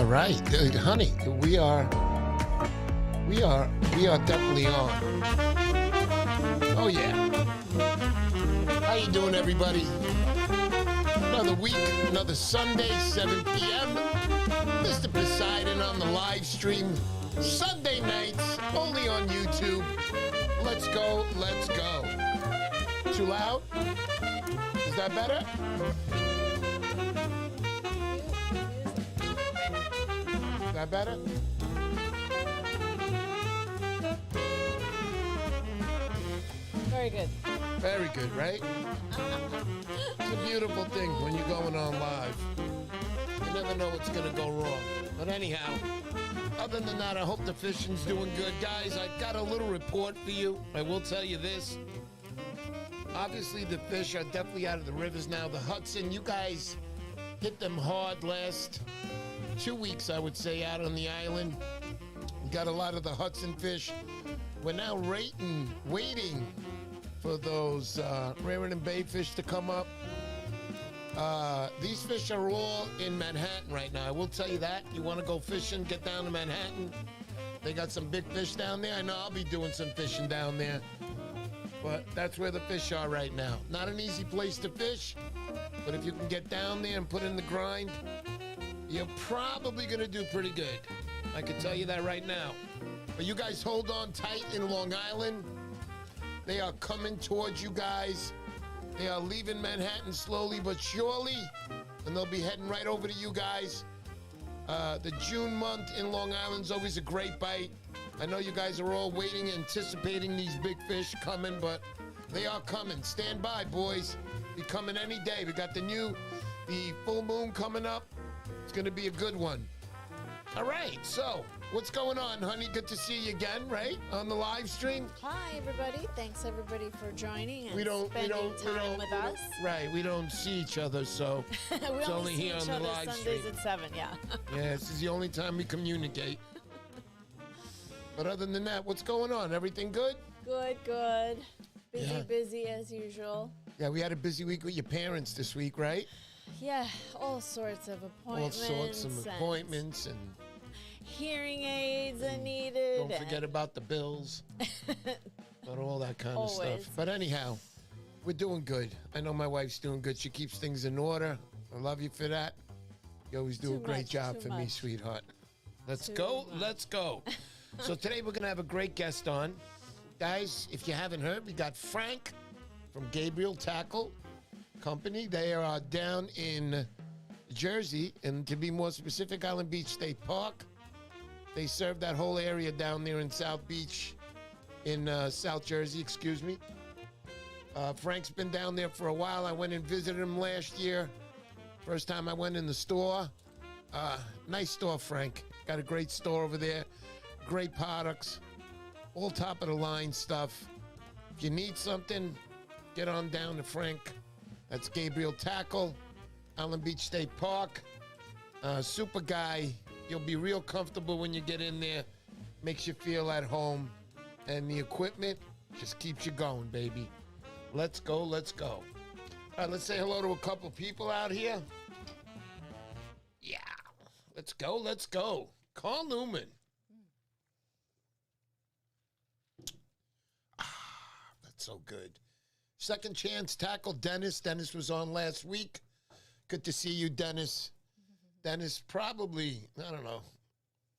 All right, honey, we are definitely on. Oh yeah. How you doing, everybody? Another week, another Sunday, 7 p.m. Mr. Poseidon on the live stream. Sunday nights, only on YouTube. Let's go, let's go. Too loud? Is that better? Is that better? Very good. Very good, right? It's a beautiful thing when you're going on live. You never know what's going to go wrong. But anyhow, other than that, I hope the fishing's doing good. Guys, I got a little report for you. I will tell you this. Obviously, the fish are definitely out of the rivers now. The Hudson, you guys hit them hard last 2 weeks, I would say, out on the island. We got a lot of the Hudson fish. We're now waiting for those Raritan Bay fish to come up. These fish are all in Manhattan right now. I will tell you that. You want to go fishing, get down to Manhattan. They got some big fish down there. I know I'll be doing some fishing down there. But that's where the fish are right now. Not an easy place to fish, but if you can get down there and put in the grind, you're probably going to do pretty good. I can tell you that right now. But you guys hold on tight in Long Island. They are coming towards you guys. They are leaving Manhattan slowly but surely, and they'll be heading right over to you guys. The June month in Long Island's always a great bite. I know you guys are all waiting, anticipating these big fish coming, but they are coming. Stand by, boys. Be coming any day. We got the full moon coming up. It's going to be a good one. All right, so what's going on, honey? Good to see you again, right? On the live stream. Hi, everybody. Thanks, everybody, for joining and spending time with us. Right, we don't see each other, so it's only here on the live stream. Sundays at 7, yeah. Yeah, this is the only time we communicate. But other than that, what's going on? Everything good? Good. Busy as usual. Yeah, we had a busy week with your parents this week, right? Yeah, all sorts of appointments. And hearing aids are needed. Don't forget about the bills. But all that kind of stuff. But anyhow, we're doing good. I know my wife's doing good. She keeps things in order. I love you for that. You always do a great job for me, sweetheart. Let's go. So today we're going to have a great guest on. Guys, if you haven't heard, we got Frank from Gabriel Tackle Company. They are down in Jersey, and to be more specific, Island Beach State Park. They serve that whole area down there in South Beach, in South Jersey, excuse me. Frank's been down there for a while. I went and visited him last year. First time I went in the store. Nice store, Frank. Got a great store over there. Great products. All top of the line stuff. If you need something, get on down to Frank. That's Gabriel Tackle, Island Beach State Park. Super guy. You'll be real comfortable when you get in there. Makes you feel at home. And the equipment just keeps you going, baby. Let's go. All right, let's say hello to a couple people out here. Yeah. Let's go. Carl Newman. That's so good. Second Chance Tackle, Dennis. Dennis was on last week. Good to see you, Dennis. Dennis probably, I don't know.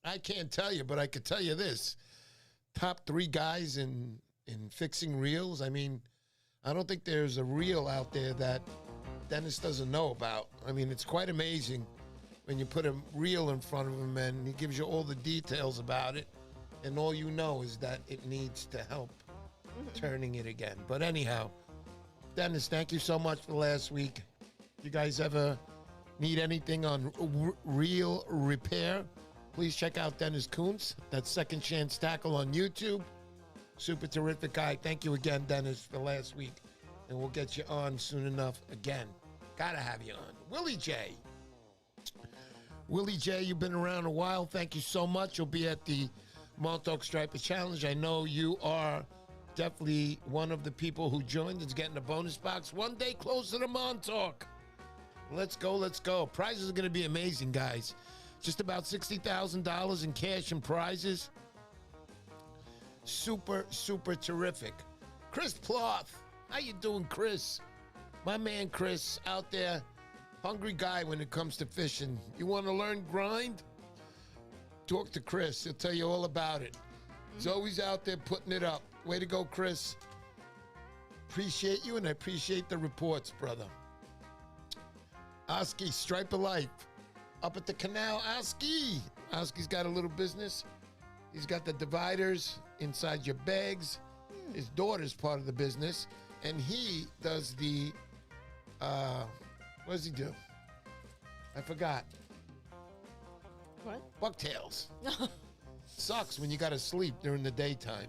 I can't tell you, but I could tell you this. Top 3 guys in fixing reels. I mean, I don't think there's a reel out there that Dennis doesn't know about. I mean, it's quite amazing when you put a reel in front of him and he gives you all the details about it. And all you know is that it needs to help turning it again. But anyhow, Dennis, thank you so much for last week. You guys ever need anything on reel repair, please check out Dennis Kuntz. That's Second Chance Tackle on YouTube. Super terrific guy. Thank you again, Dennis, for last week. And we'll get you on soon enough again. Gotta have you on. Willie J. Willie J, you've been around a while. Thank you so much. You'll be at the Montauk Striper Challenge. I know you are definitely one of the people who joined is getting a bonus box one day closer to Montauk. Let's go. Prizes are going to be amazing, guys. Just about $60,000 in cash and prizes. Super, super terrific. Chris Ploth. How you doing, Chris? My man Chris out there. Hungry guy when it comes to fishing. You want to learn grind? Talk to Chris. He'll tell you all about it. He's always out there putting it up. Way to go, Chris. Appreciate you, and I appreciate the reports, brother. Oski, Stripe of Life. Up at the canal, Oski. Oski's got a little business. He's got the dividers inside your bags. His daughter's part of the business. And he does the, what does he do? I forgot. What? Bucktails. Sucks when you got to sleep during the daytime.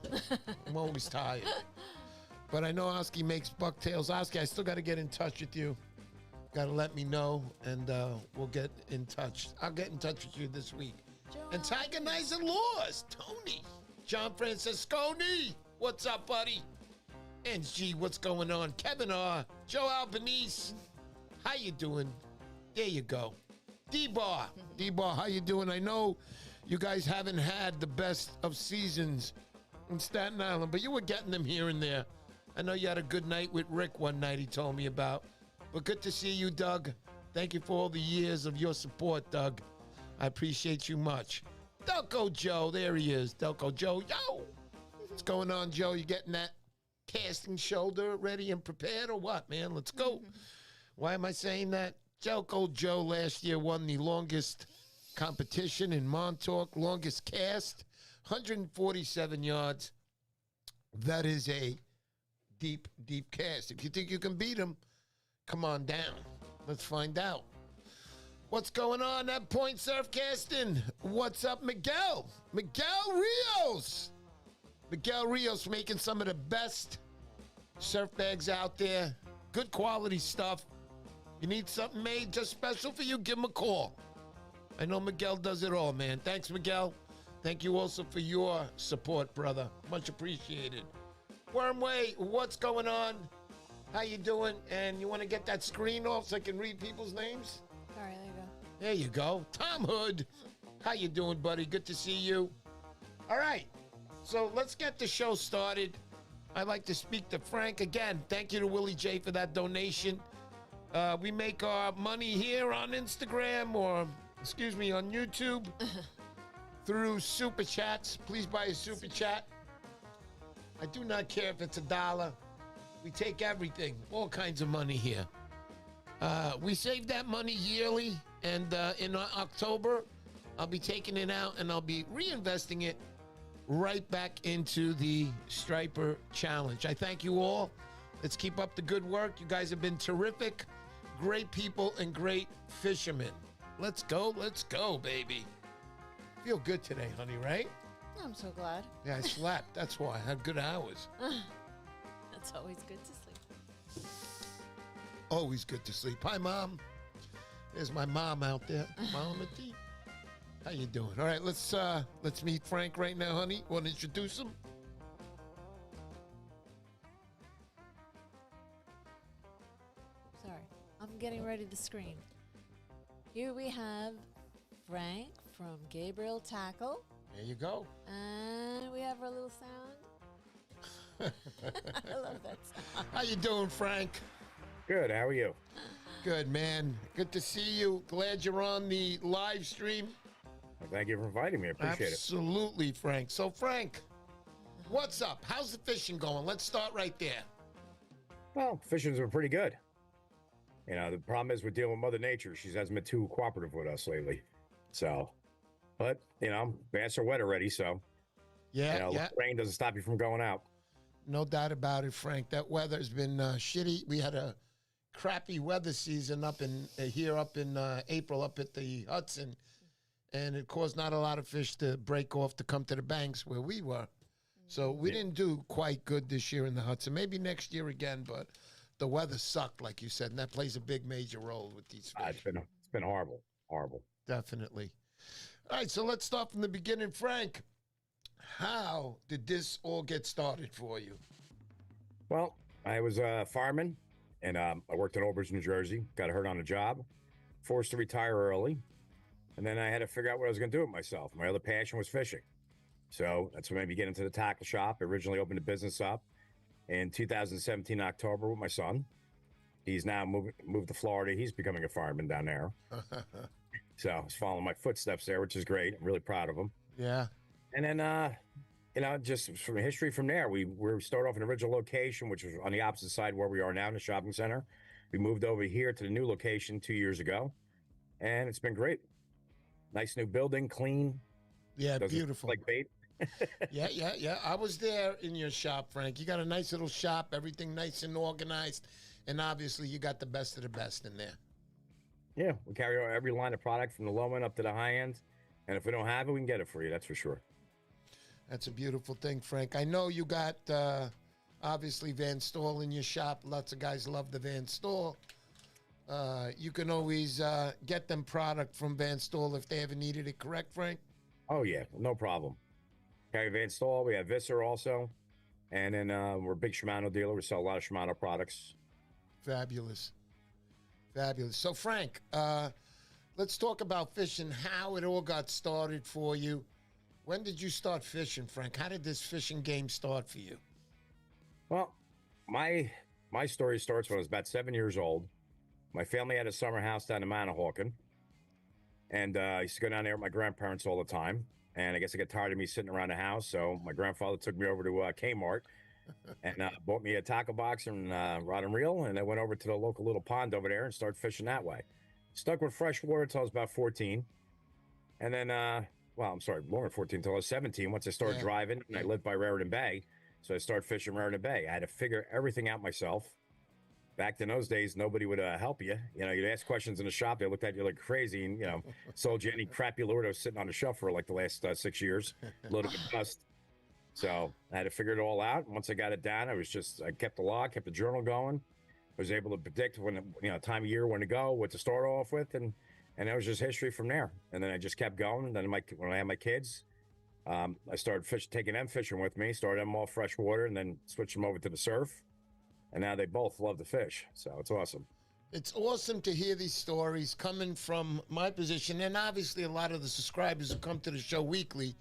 I'm always tired. But I know Oski makes bucktails. Oski, I still got to get in touch with you. Got to let me know, and we'll get in touch. I'll get in touch with you this week. Joe And Tiger Nice and Laws, Tony. John Francisconi, what's up, buddy? And G, what's going on? Kevin R. Joe Albanese, how you doing? There you go. D-Bar, how you doing? I know you guys haven't had the best of seasons in Staten Island, but you were getting them here and there. I know you had a good night with Rick one night he told me about. But good to see you, Doug. Thank you for all the years of your support, Doug. I appreciate you much. Delco Joe, there he is. Delco Joe, yo! What's going on, Joe? You getting that casting shoulder ready and prepared or what, man? Let's go. Why am I saying that? Delco Joe last year won the longest competition in Montauk, longest cast, 147 yards. That is a deep, deep cast. If you think you can beat him, come on down. Let's find out. What's going on at Point Surf Casting? What's up, Miguel? Miguel Rios. Miguel Rios making some of the best surf bags out there. Good quality stuff. You need something made just special for you, give him a call. I know Miguel does it all, man. Thanks, Miguel. Thank you also for your support, brother. Much appreciated. Wormway, what's going on? How you doing? And you want to get that screen off so I can read people's names? All right, there you go. There you go. Tom Hood, how you doing, buddy? Good to see you. All right, so let's get the show started. I'd like to speak to Frank again. Thank you to Willie J for that donation. We make our money here on Instagram or, excuse me, on YouTube through Super Chats. Please buy a Super Chat. I do not care if it's $1. We take everything, all kinds of money here. We save that money yearly, and in October, I'll be taking it out and I'll be reinvesting it right back into the Striper Challenge. I thank you all. Let's keep up the good work. You guys have been terrific, great people, and great fishermen. Let's go, baby. Feel good today, honey, right? I'm so glad. Yeah, I slept. That's why. I had good hours. It's always good to sleep. Always good to sleep. Hi, Mom. There's my mom out there. Mama T. How you doing? All right, let's meet Frank right now, honey. Want to introduce him? Sorry, I'm getting ready to screen. Here we have Frank from Gabriel Tackle. There you go. And we have our little sound. I love that sound. How you doing, Frank? Good. How are you? Good, man. Good to see you. Glad you're on the live stream. Well, thank you for inviting me. I appreciate it. Absolutely, Frank. So, Frank, what's up? How's the fishing going? Let's start right there. Well, fishing's been pretty good. You know, the problem is we're dealing with Mother Nature. She hasn't been too cooperative with us lately. So, but, you know, bass are wet already, so. Yeah, yeah. Rain doesn't stop you from going out. No doubt about it, Frank. That weather's been shitty. We had a crappy weather season up in April up at the Hudson, and it caused not a lot of fish to break off to come to the banks where we were. So we didn't do quite good this year in the Hudson. Maybe next year again, but the weather sucked, like you said, and that plays a big major role with these fish. It's been horrible. Definitely. All right, so let's start from the beginning, Frank. How did this all get started for you? Well, I was a fireman, and I worked in Old Bridge, New Jersey. Got hurt on a job, forced to retire early. And then I had to figure out what I was going to do with myself. My other passion was fishing. So that's when I began into the tackle shop. I originally opened a business up in 2017 October with my son. He's now moved to Florida. He's becoming a fireman down there. So he's following my footsteps there, which is great. I'm really proud of him. Yeah. And then, just from history from there, we started off an original location, which was on the opposite side where we are now in the shopping center. We moved over here to the new location 2 years ago, and it's been great. Nice new building, clean. Yeah, beautiful. Like bait. Yeah. I was there in your shop, Frank. You got a nice little shop, everything nice and organized, and obviously you got the best of the best in there. Yeah, we carry every line of product from the low end up to the high end, and if we don't have it, we can get it for you. That's for sure. That's a beautiful thing, Frank. I know you got, obviously, Van Stall in your shop. Lots of guys love the Van Stall. You can always get them product from Van Stall if they ever needed it, correct, Frank? Oh, yeah, no problem. Carry Van Stall. We have Visser also. And then we're a big Shimano dealer. We sell a lot of Shimano products. Fabulous. So, Frank, let's talk about fishing, how it all got started for you. When did you start fishing, Frank? How did this fishing game start for you? Well, my story starts when I was about 7 years old. My family had a summer house down in Mantoloking, and I used to go down there with my grandparents all the time. And I guess I got tired of me sitting around the house, so my grandfather took me over to Kmart and bought me a tackle box and rod and reel, and I went over to the local little pond over there and started fishing that way. Stuck with freshwater until I was about 14, and then more than 14 until I was 17. Once I started driving, and I lived by Raritan Bay, so I started fishing Raritan Bay. I had to figure everything out myself. Back in those days, nobody would help you. You know, you'd ask questions in the shop, they looked at you like crazy, and sold you any crappy lure that was sitting on the shelf for like the last 6 years, loaded with dust. So I had to figure it all out. Once I got it down, I kept the log, kept the journal going. I was able to predict when, time of year, when to go, what to start off with, and that was just history from there. And then I just kept going. And then when I had my kids, I started taking them fishing with me, started them all freshwater, and then switched them over to the surf. And now they both love to fish. So it's awesome. It's awesome to hear these stories coming from my position, and obviously a lot of the subscribers who come to the show weekly.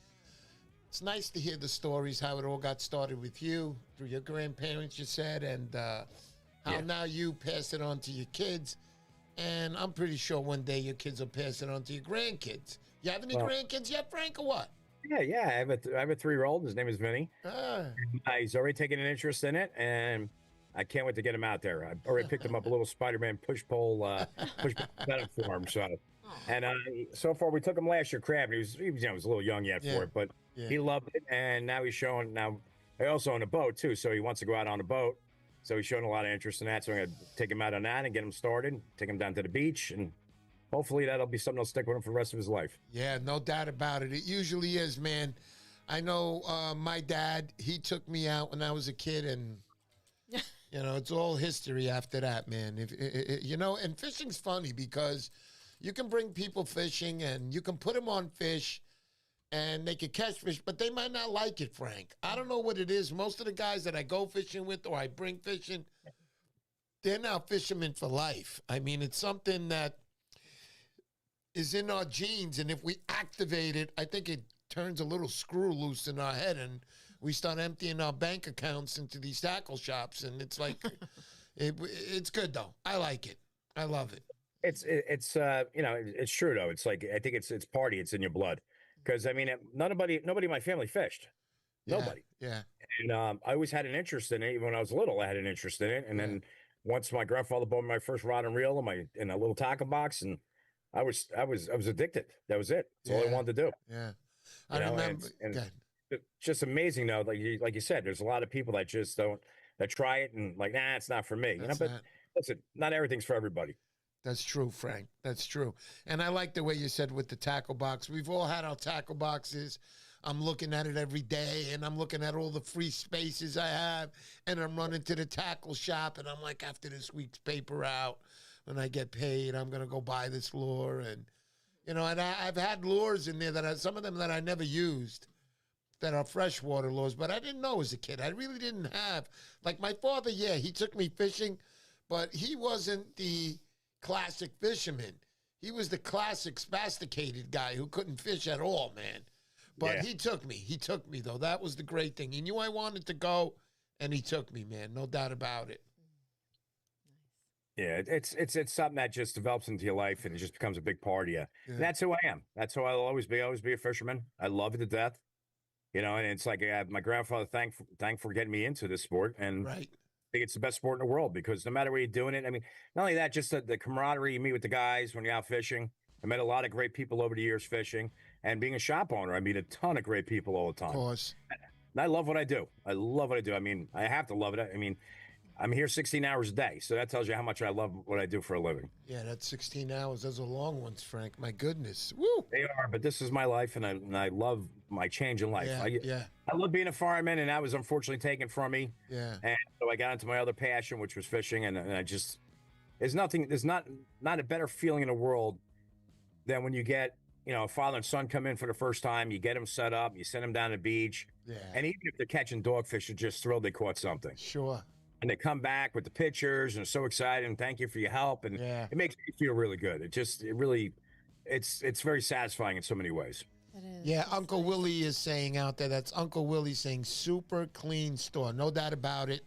It's nice to hear the stories, how it all got started with you, through your grandparents, you said, and how now you pass it on to your kids. And I'm pretty sure one day your kids will pass it on to your grandkids. You have any grandkids yet, Frank, or what? Yeah. I have a 3-year-old. His name is Vinny. He's already taken an interest in it, and I can't wait to get him out there. I already picked him up a little Spider-Man push-pole setup for him. So far we took him last year crabbing. He was a little young yet for it, but he loved it, and now he's showing. Now I also own a boat too, so he wants to go out on a boat. So he's showing a lot of interest in that. So I'm gonna take him out on that and get him started. Take him down to the beach, and hopefully that'll be something that'll stick with him for the rest of his life. Yeah, no doubt about it. It usually is, man. I know my dad. He took me out when I was a kid, and it's all history after that, man. And fishing's funny because you can bring people fishing and you can put them on fish and they can catch fish, but they might not like it, Frank. I don't know what it is. Most of the guys that I go fishing with or I bring fishing, they're now fishermen for life. I mean, it's something that is in our genes, and if we activate it, I think it turns a little screw loose in our head, and we start emptying our bank accounts into these tackle shops, and it's like, it's good though. I like it. I love it. It's true though. It's like, I think it's party. It's in your blood. Because I mean, nobody in my family fished. Nobody. Yeah. And I always had an interest in it. Even when I was little, I had an interest in it. And then once my grandfather bought me my first rod and reel in a little tackle box, and I was addicted. That was it. That's all I wanted to do. Yeah. I remember. It's just amazing though. Like you said, there's a lot of people that just that try it and like, nah, it's not for me. But listen, not everything's for everybody. That's true, Frank. That's true. And I like the way you said with the tackle box. We've all had our tackle boxes. I'm looking at it every day, and I'm looking at all the free spaces I have, and I'm running to the tackle shop, and I'm like, after this week's paper out, when I get paid, I'm going to go buy this lure. And, and I've had lures in there some of them that I never used that are freshwater lures, but I didn't know as a kid. I really didn't have. Like my father, he took me fishing, but he wasn't the classic fisherman. he was the classic spasticated guy who couldn't fish at all, man. But Yeah. he took me. He took me, though. That was the great thing. He knew I wanted to go, and he took me, man. No doubt about it. Yeah, it's something that just develops into your life and it just becomes a big part of you. Yeah. And that's who I am. That's who I'll always be. Always be a fisherman. I love it to death. You know, and it's like my grandfather thanked for getting me into this sport, and Right. I think it's the best sport in the world because no matter where you're doing it, I mean, not only that, just the camaraderie you meet with the guys when you're out fishing. I met a lot of great people over the years fishing, and being a shop owner, I meet a ton of great people all the Of time. course. And I love what I do. I love what I do. I mean, I have to love it. I mean, I'm here 16 hours a day, so that tells you how much I love what I do for a living. Yeah, that's 16 hours. Those are long ones, Frank. My goodness. Woo! They are, but this is my life, and I love my change in life. Yeah, I love being a fireman, and that was unfortunately taken from me. yeah. And so I got into my other passion, which was fishing, and I just there's not a better feeling in the world than when you get, you know, a father and son come in for the first time, you get them set up, you send them down to the beach, Yeah. and even if they're catching dogfish, they're just thrilled they caught something. Sure. And they come back with the pictures and are so excited and thank you for your help, and Yeah. it makes me feel really good. It's very satisfying in so many ways. It is. Yeah, It's Uncle nice. Willie is saying out there, that's Uncle Willie saying super clean store. No doubt about it.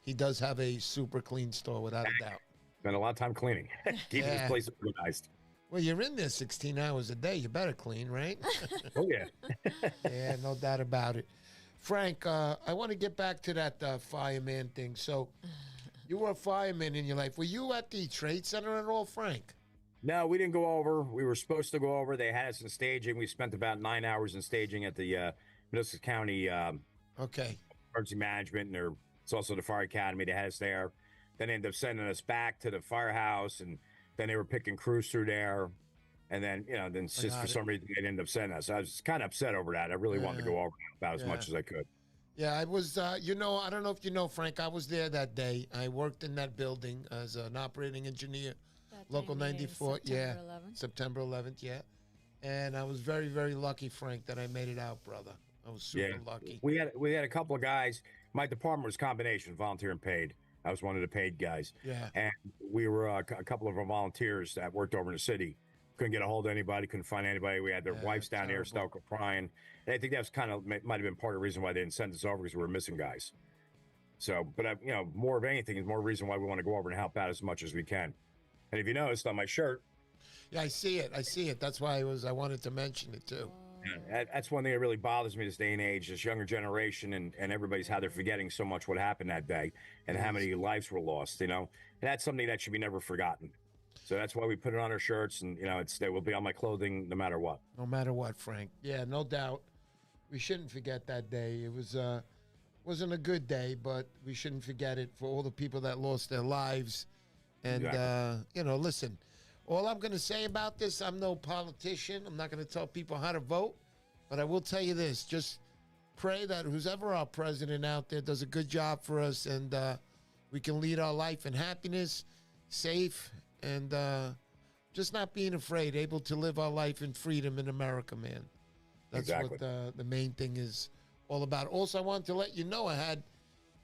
He does have a super clean store, without a doubt. Spent a lot of time cleaning, keeping Yeah. this place organized. Well, you're in there 16 hours a day. You better clean, right? Oh yeah. Yeah, no doubt about it. Frank, I want to get back to that fireman thing. So, you were a fireman in your life. Were you at the Trade Center at all, Frank? No, we didn't go over. We were supposed to go over. They had us in staging. We spent about 9 hours in staging at the Middlesex County Okay. Emergency Management, and it's also the Fire Academy. They had us there. Then they ended up sending us back to the firehouse, and then they were picking crews through there. And then, you know, then just got for it. some reason they ended up sending us. I was kind of upset over that. I really wanted to go over about as much as I could. Yeah, I was, you know, I don't know if you know, Frank, I was there that day. I worked in that building as an operating engineer, That Local day being 94, yeah. September 11th. September 11th, yeah. And I was very, very lucky, Frank, that I made it out, brother. I was super lucky. We had a couple of guys. My department was combination, volunteer and paid. I was one of the paid guys. Yeah. And we were a couple of our volunteers that worked over in the city. Couldn't get a hold of anybody, couldn't find anybody. We had their wives down here, terrible. Stelco crying. And I think that was kind of might have been part of the reason why they didn't send us over, because we were missing guys. So, but you know, more of anything is more reason why we want to go over and help out as much as we can. And if you noticed on my shirt, Yeah, I see it. I see it. That's why I wanted to mention it too. that's one thing that really bothers me this day and age, this younger generation and everybody's how they're forgetting so much what happened that day and how many lives were lost, you know. And that's something that should be never forgotten. So that's why we put it on our shirts, and you know, it will be on my clothing no matter what. No matter what, Frank. Yeah, no doubt. We shouldn't forget that day. It was wasn't a good day, but we shouldn't forget it for all the people that lost their lives. And Exactly. you know, listen, all I'm going to say about this, I'm no politician. I'm not going to tell people how to vote, but I will tell you this: just pray that who's ever our president out there does a good job for us, and we can lead our life in happiness, safe, and just not being afraid, able to live our life in freedom in America, man. That's Exactly. what the main thing is all about. Also, I wanted to let you know I had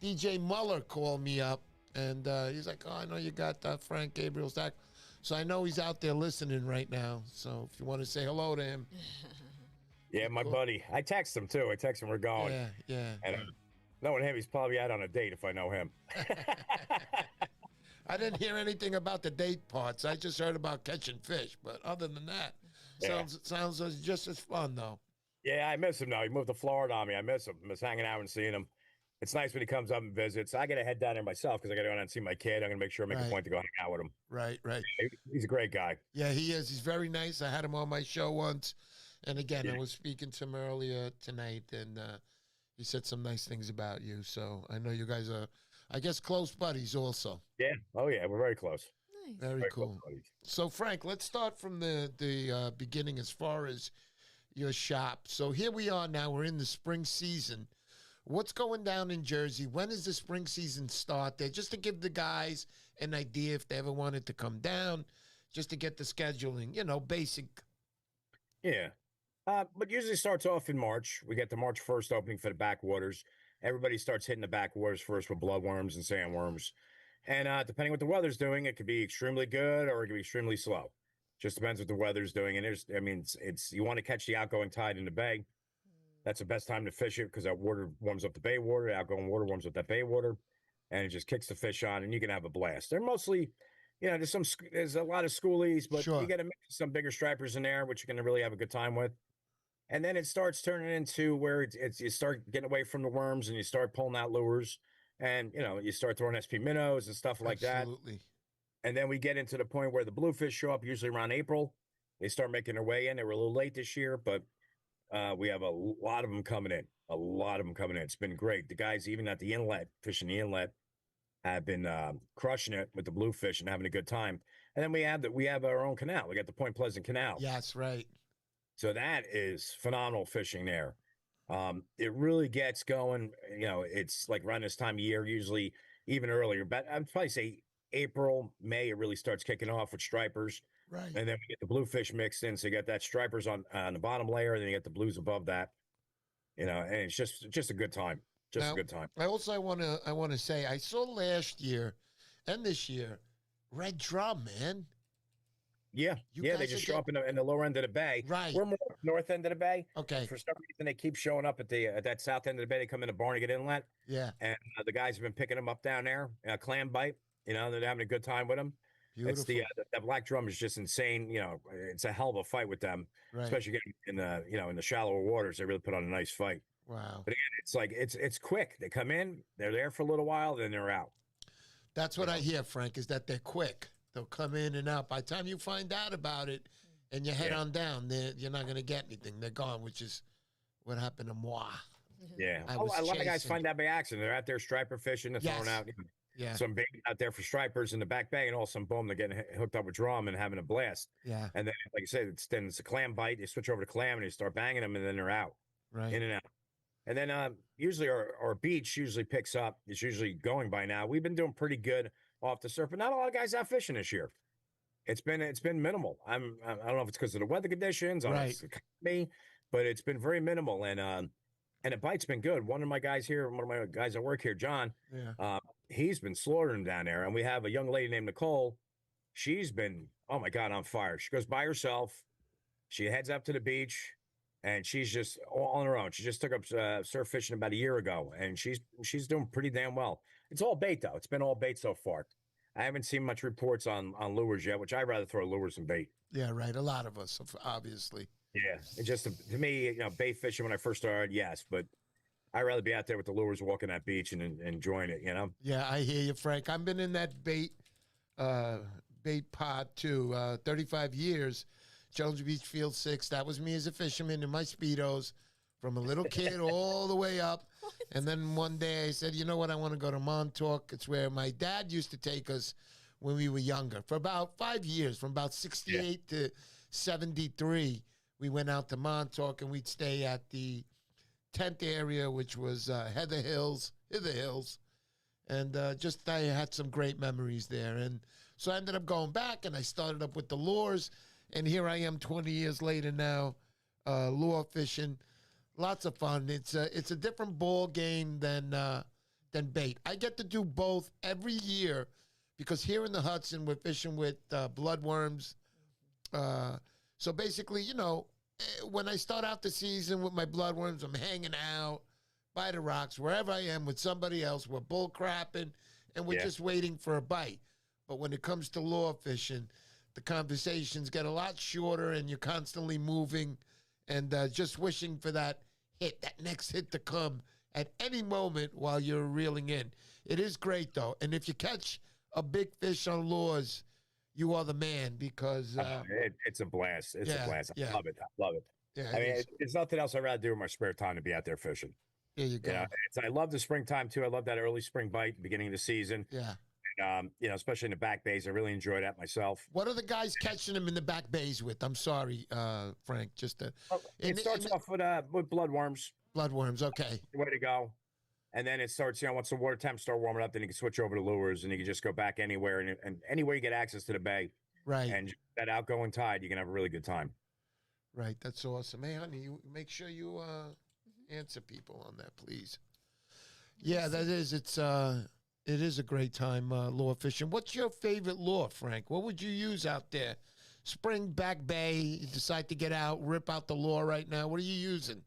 DJ Muller call me up, and he's like, "Oh, I know you got Frank Gabriel Tackle." So I know he's out there listening right now. So if you want to say hello to him, Yeah, my buddy. I text him too. I text him we're going. yeah. And knowing him, he's probably out on a date if I know him. I didn't hear anything about the date parts. I just heard about catching fish. But other than that, Yeah. sounds just as fun though. Yeah, I miss him now. He moved to Florida on me. I miss him. Miss hanging out and seeing him. It's nice when he comes up and visits. I got to head down there myself because I got to go down and see my kid. I'm going to make sure I make Right. a point to go hang out with him. Right. He's a great guy. Yeah, he is. He's very nice. I had him on my show once. And again, I was speaking to him earlier tonight, and he said some nice things about you. So I know you guys are, I guess, close buddies also. Yeah. Oh, yeah. We're very close. Nice. Very Very cool. close buddies. So, Frank, let's start from the beginning as far as your shop. So here we are now. We're in the spring season. What's going down in Jersey? When does the spring season start there? Just to give the guys an idea if they ever wanted to come down, just to get the scheduling, you know, basic. Yeah. But usually starts off in March. We get the March 1st opening for the backwaters. Everybody starts hitting the backwaters first with bloodworms and sandworms. And depending what the weather's doing, it could be extremely good or it could be extremely slow. Just depends what the weather's doing. And I mean, it's you want to catch the outgoing tide in the bay. That's the best time to fish it because that water warms up the bay water. The outgoing water warms up that bay water, and it just kicks the fish on, and you can have a blast. They're mostly, there's a lot of schoolies, but you get to mix some bigger stripers in there, which you're going to really have a good time with. And then it starts turning into where it's you start getting away from the worms and you start pulling out lures, and you start throwing SP minnows and stuff like that. Absolutely. And then we get into the point where the bluefish show up usually around April. They start making their way in. They were a little late this year, but we have a lot of them coming in. A lot of them coming in. It's been great. The guys, even at the inlet, fishing the inlet, have been crushing it with the bluefish and having a good time. And then we have our own canal. We got the Point Pleasant Canal. Yes, right. So that is phenomenal fishing there. It really gets going. It's like around this time of year, usually even earlier. But I'd probably say April, May, it really starts kicking off with stripers. Right. And then we get the bluefish mixed in. So you got that stripers on the bottom layer, and then you get the blues above that. And it's just a good time. Just a good time. I also want to say I saw last year and this year red drum, man. Yeah, they just show up in the lower end of the bay. Right. We're more north end of the bay. Okay. For some reason, they keep showing up at that south end of the bay. They come in the barn to get inlet. Yeah. And the guys have been picking them up down there. Clam bite. They're having a good time with them. Beautiful. It's the black drum is just insane. It's a hell of a fight with them, right. Especially getting in the shallower waters. They really put on a nice fight. Wow. But again, it's quick. They come in, they're there for a little while, then they're out. That's what I hear, Frank, is that they're quick. They'll come in and out. By the time you find out about it and you head on down, you're not going to get anything. They're gone, which is what happened to moi. Yeah. A lot of guys find out by accident. They're out there striper fishing. They're throwing out some bait out there for stripers in the back bay, and all of a sudden, boom, they're getting hooked up with drum and having a blast. Yeah. And then, like I said, it's a clam bite. They switch over to clam, and they start banging them, and then they're out. Right. In and out. And then usually our beach usually picks up. It's usually going by now. We've been doing pretty good off the surf, but not a lot of guys out fishing this year. It's been minimal. I don't know if it's because of the weather conditions, right? Me, but it's been very minimal, and the bite's been good. One of my guys at work here, John, he's been slaughtering down there, and we have a young lady named Nicole. She's been, oh my God, on fire. She goes by herself. She heads up to the beach. And she's just all on her own. She just took up surf fishing about a year ago, and she's doing pretty damn well. It's all bait though. It's been all bait so far. I haven't seen much reports on lures yet, which I'd rather throw lures than bait. Yeah, right. A lot of us, obviously. Yeah, it just to me, bait fishing when I first started, yes, but I'd rather be out there with the lures, walking that beach and enjoying it. Yeah, I hear you, Frank. I've been in that bait pod too. 35 years. Jones Beach Field 6. That was me as a fisherman in my Speedos from a little kid all the way up. And then one day I said, you know what? I want to go to Montauk. It's where my dad used to take us when we were younger. For about 5 years, from about 68 to 73, we went out to Montauk, and we'd stay at the tent area, which was Hither Hills. And I had some great memories there. And so I ended up going back, and I started up with the lures. And here I am 20 years later now, lure fishing. Lots of fun. It's a different ball game than bait. I get to do both every year because here in the Hudson, we're fishing with bloodworms. So basically, when I start out the season with my bloodworms, I'm hanging out by the rocks, wherever I am with somebody else. We're bull crapping, and we're just waiting for a bite. But when it comes to lure fishing, the conversations get a lot shorter, and you're constantly moving and just wishing for that next hit to come at any moment while you're reeling in. It is great, though. And if you catch a big fish on lures, you are the man because... it's a blast. It's a blast. I love it. Yeah, I mean, it's nothing else I'd rather do in my spare time to be out there fishing. There you go. I love the springtime, too. I love that early spring bite, beginning of the season. Yeah. Especially in the back bays. I really enjoy that myself. What are the guys catching them in the back bays with? I'm sorry, Frank. It starts off with bloodworms. Bloodworms, okay. Way to go. And then it starts, once the water temps start warming up, then you can switch over to lures, and you can just go back anywhere. And anywhere you get access to the bay. Right. And that outgoing tide, you can have a really good time. Right. That's awesome. Hey, honey, you make sure you answer people on that, please. Yeah, that is. It is a great time lure fishing. What's your favorite lure, Frank? What would you use out there spring back bay, you decide to get out, rip out the lure right now. What are you using?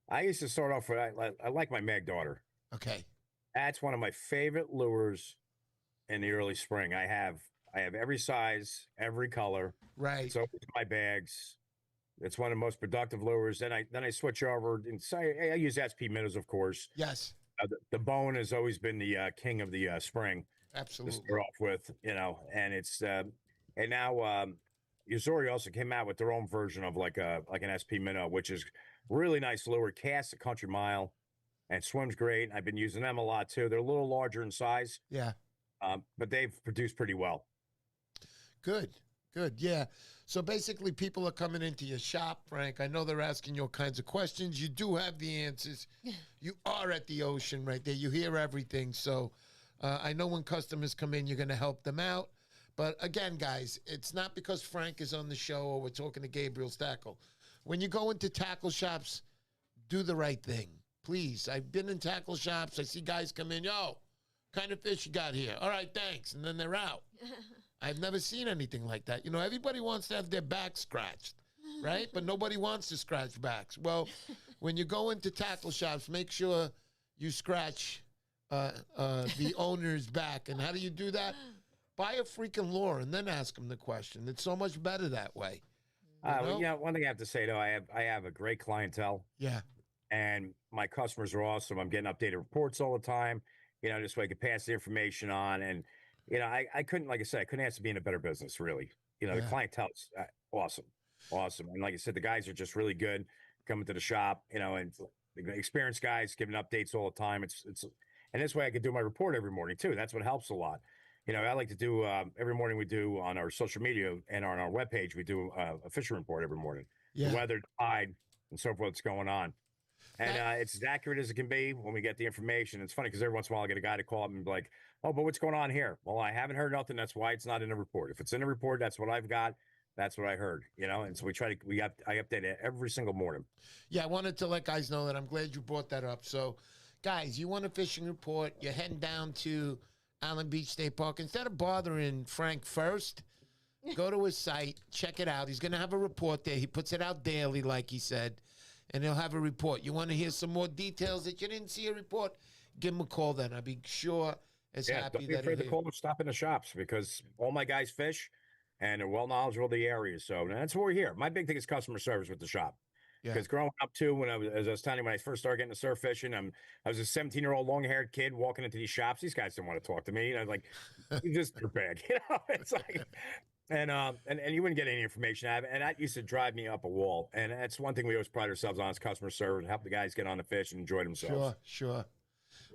I used to start off with, I like my Mag Daughter. Okay. That's one of my favorite lures in the early spring. I have every size, every color. Right. So it's my bags. It's one of the most productive lures. Then I switch over and say I use SP minnows, of course. Yes. The bone has always been the king of the spring. Absolutely. To start off with, and it's and now Uzori also came out with their own version of like an SP minnow, which is really nice lure. Casts a country mile and swims great. I've been using them a lot too. They're a little larger in size. Yeah. But they've produced pretty well. Good. Yeah. So basically, people are coming into your shop, Frank. I know they're asking you all kinds of questions. You do have the answers. You are at the ocean right there. You hear everything. So I know when customers come in, you're going to help them out. But again, guys, it's not because Frank is on the show or we're talking to Gabriel's Tackle. When you go into tackle shops, do the right thing. Please. I've been in tackle shops. I see guys come in, yo, kind of fish you got here? All right, thanks. And then they're out. I've never seen anything like that. Everybody wants to have their back scratched, right? But nobody wants to scratch backs. Well, when you go into tackle shops, make sure you scratch the owner's back. And how do you do that? Buy a freaking lure and then ask them the question. It's so much better that way. One thing I have to say, though, I have a great clientele. Yeah. And my customers are awesome. I'm getting updated reports all the time. This way I can pass the information on. And, I couldn't, like I said, I couldn't ask to be in a better business, really. The clientele's awesome. And like I said, the guys are just really good coming to the shop, and the experienced guys giving updates all the time. And this way I could do my report every morning, too. That's what helps a lot. I like to do, every morning we do on our social media and on our webpage, we do a fishing report every morning. Yeah. The weather, the tide, and so forth, what's going on. And it's as accurate as it can be when we get the information. It's funny because every once in a while I get a guy to call up and be like, oh, but what's going on here? Well, I haven't heard nothing. That's why it's not in the report. If it's in the report, that's what I've got. That's what I heard, And so I update it every single morning. Yeah, I wanted to let guys know that. I'm glad you brought that up. So, guys, you want a fishing report, you're heading down to Allen Beach State Park. Instead of bothering Frank first, go to his site, check it out. He's going to have a report there. He puts it out daily, like he said. And he'll have a report. You want to hear some more details that you didn't see a report? Give him a call then. I'll be sure as happy don't be that afraid to call or stop in the shops because all my guys fish and they're well knowledgeable of the area. So that's what we're here. My big thing is customer service with the shop. Because growing up too, when I was telling you, when I first started getting to surf fishing, I was a 17-year-old long-haired kid walking into these shops. These guys didn't want to talk to me. Like, you just you're bad. It's like. And you wouldn't get any information out of it. And that used to drive me up a wall. And that's one thing we always pride ourselves on is customer service, help the guys get on the fish and enjoy themselves. Sure.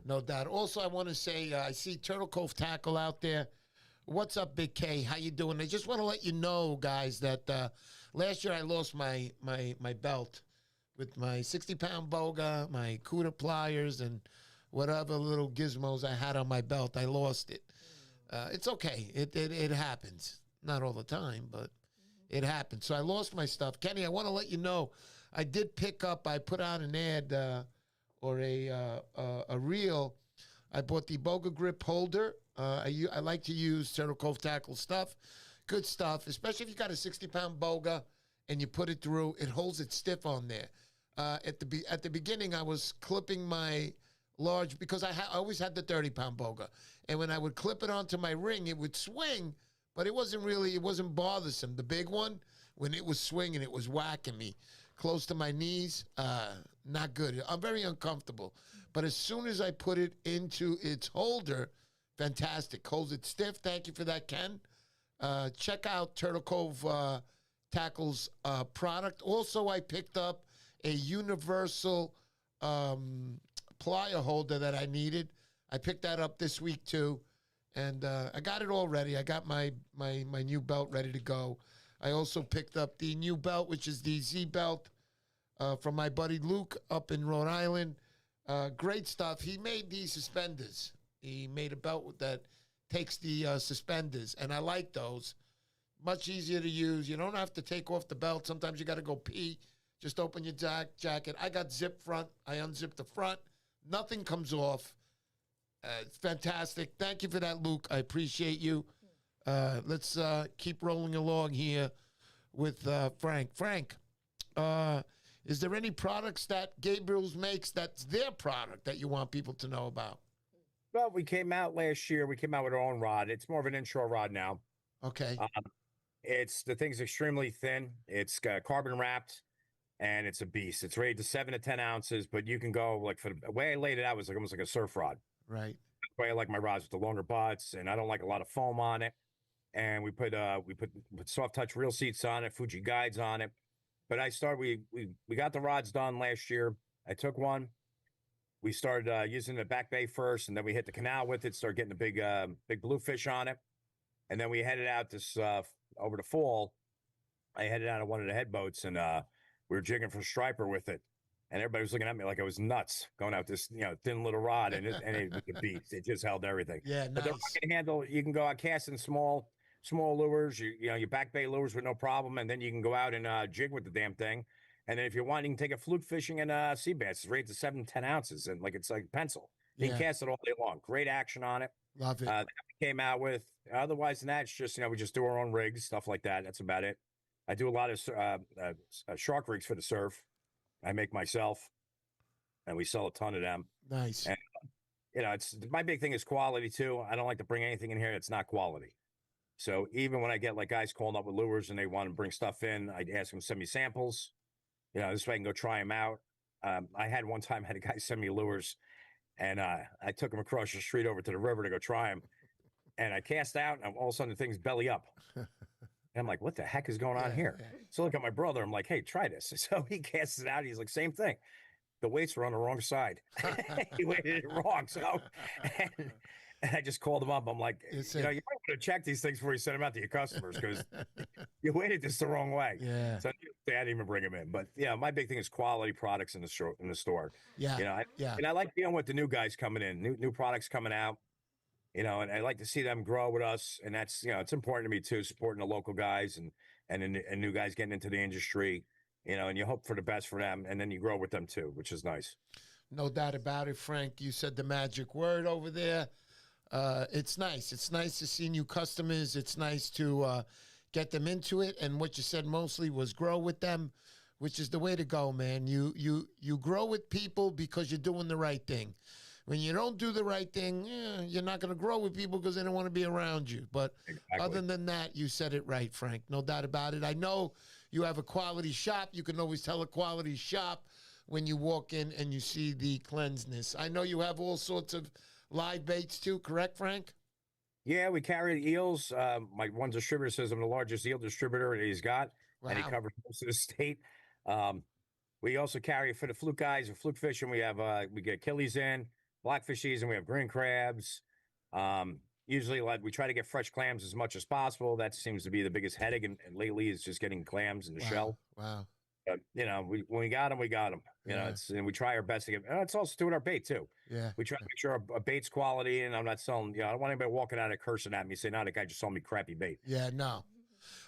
No doubt. Also, I want to say, I see Turtle Cove Tackle out there. What's up, Big K? How you doing? I just want to let you know, guys, that last year I lost my belt with my 60-pound boga, my Cuda pliers, and whatever little gizmos I had on my belt. I lost it. It's okay. It happens. Not all the time, but it happened. So I lost my stuff. Kenny, I want to let you know, I did pick up, I put out an ad or a reel. I bought the Boga Grip holder. I like to use Turtle Cove Tackle stuff. Good stuff, especially if you got a 60-pound boga and you put it through, it holds it stiff on there. At the beginning, I was clipping my large, because I always had the 30-pound boga. And when I would clip it onto my ring, it would swing, but it wasn't bothersome. The big one, when it was swinging, it was whacking me close to my knees. Not good. I'm very uncomfortable. But as soon as I put it into its holder, fantastic. Holds it stiff. Thank you for that, Ken. Check out Turtle Cove Tackle's product. Also, I picked up a universal plier holder that I needed. I picked that up this week, too. And I got it all ready. I got my new belt ready to go. I also picked up the new belt, which is the Z belt from my buddy Luke up in Rhode Island. Great stuff. He made these suspenders. He made a belt that takes the suspenders, and I like those. Much easier to use. You don't have to take off the belt. Sometimes you got to go pee. Just open your jacket. I got zip front. I unzip the front. Nothing comes off. It's fantastic. Thank you for that, Luke. I appreciate you. Let's keep rolling along here with Frank. Frank, is there any products that Gabriel's makes that's their product that you want people to know about? Well, we came out last year. We came out with our own rod. It's more of an inshore rod now. Okay. The thing's extremely thin. It's carbon wrapped, and it's a beast. It's rated to 7 to 10 ounces, but you can go like, for the way I laid it out was like almost like a surf rod. Right. That's why I like my rods with the longer butts, and I don't like a lot of foam on it. And we put soft touch reel seats on it, Fuji guides on it. But we got the rods done last year. I took one. We started using the back bay first, and then we hit the canal with it, started getting a big bluefish on it. And then we headed out this over the fall. I headed out on one of the head boats, and we were jigging for striper with it. And everybody was looking at me like I was nuts going out this, thin little rod, and it was a beast. It just held everything. Yeah, But nice. the rocket handle, you can go out casting small lures, your back bay lures with no problem, and then you can go out and jig with the damn thing. And then if you want, you can take a fluke fishing and sea bass. It's rated to 7 to 10 ounces, and it's like pencil. You can cast it all day long. Great action on it. Love it. That we came out with. Otherwise than that, it's just, we just do our own rigs, stuff like that. That's about it. I do a lot of shark rigs for the surf. I make myself, and we sell a ton of them. Nice. And, it's my big thing is quality too. I don't like to bring anything in here that's not quality. So even when I get like guys calling up with lures and they want to bring stuff in, I ask them to send me samples. This way I can go try them out. I had one time had a guy send me lures, and I took him across the street over to the river to go try them. And I cast out, and all of a sudden the thing's belly up. And I'm like, what the heck is going on here? Yeah. So I look at my brother. I'm like, hey, try this. So he casts it out. He's like, same thing. The weights were on the wrong side. He weighted it wrong. So, and I just called him up. I'm like, you might want to check these things before you send them out to your customers, because you weighted this the wrong way. Yeah. So I didn't even bring them in. But my big thing is quality products in the store. Yeah. And I like dealing with the new guys coming in, new products coming out. And I like to see them grow with us, and that's it's important to me too, supporting the local guys and new guys getting into the industry. And you hope for the best for them, and then you grow with them too, which is nice. No doubt about it, Frank. You said the magic word over there. It's nice. It's nice to see new customers. It's nice to get them into it. And what you said mostly was grow with them, which is the way to go, man. You grow with people because you're doing the right thing. When you don't do the right thing, you're not going to grow with people because they don't want to be around you. But other than that, you said it right, Frank. No doubt about it. I know you have a quality shop. You can always tell a quality shop when you walk in and you see the cleanliness. I know you have all sorts of live baits too, correct, Frank? Yeah, we carry the eels. My one distributor says I'm the largest eel distributor that he's got, and he covers most of the state. We also carry for the fluke guys or fluke fishing. We get Achilles in, blackfish season. We have green crabs. Usually, we try to get fresh clams as much as possible. That seems to be the biggest headache, and lately is just getting clams in the shell. Wow. But, when we got them, we got them. And we try our best to get. It's also doing our bait too. Yeah. We try to make sure our bait's quality, and I'm not selling. I don't want anybody walking out and cursing at me, saying, "No, the guy just sold me crappy bait." Yeah, no.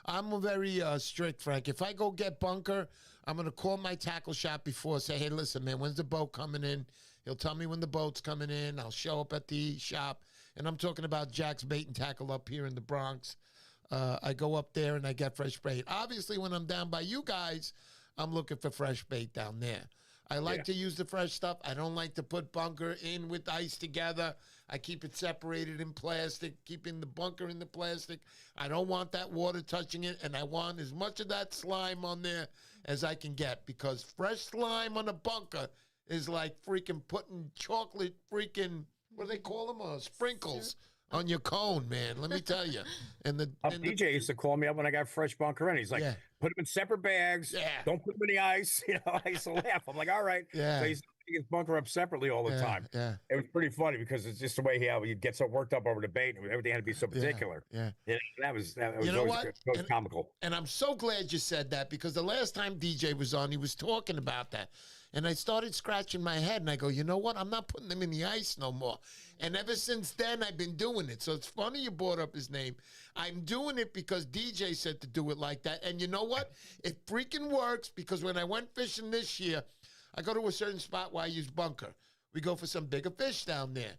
I'm very strict, Frank. If I go get bunker, I'm going to call my tackle shop before, say, hey, listen, man, when's the boat coming in? He'll tell me when the boat's coming in. I'll show up at the shop. And I'm talking about Jack's Bait and Tackle up here in the Bronx. I go up there and I get fresh bait. Obviously, when I'm down by you guys, I'm looking for fresh bait down there. I like to use the fresh stuff. I don't like to put bunker in with ice together. I keep it separated in plastic, keeping the bunker in the plastic. I don't want that water touching it, and I want as much of that slime on there as I can get, because fresh slime on a bunker is like freaking putting chocolate freaking, what do they call them? Sprinkles on your cone, man. Let me tell you. And the DJ used to call me up when I got fresh bunker in. He's like, put them in separate bags. Yeah. Don't put them in the ice. I used to laugh. I'm like, all right. Yeah. So he's his bunker up separately all the time. Yeah. It was pretty funny because it's just the way he'd get so worked up over the bait, and everything had to be so particular. Yeah. That was You know always, what? comical. And I'm so glad you said that, because the last time DJ was on, he was talking about that. And I started scratching my head, and I go, you know what? I'm not putting them in the ice no more. And ever since then, I've been doing it. So it's funny you brought up his name. I'm doing it because DJ said to do it like that. And you know what? It freaking works, because when I went fishing this year, I go to a certain spot where I use bunker. We go for some bigger fish down there.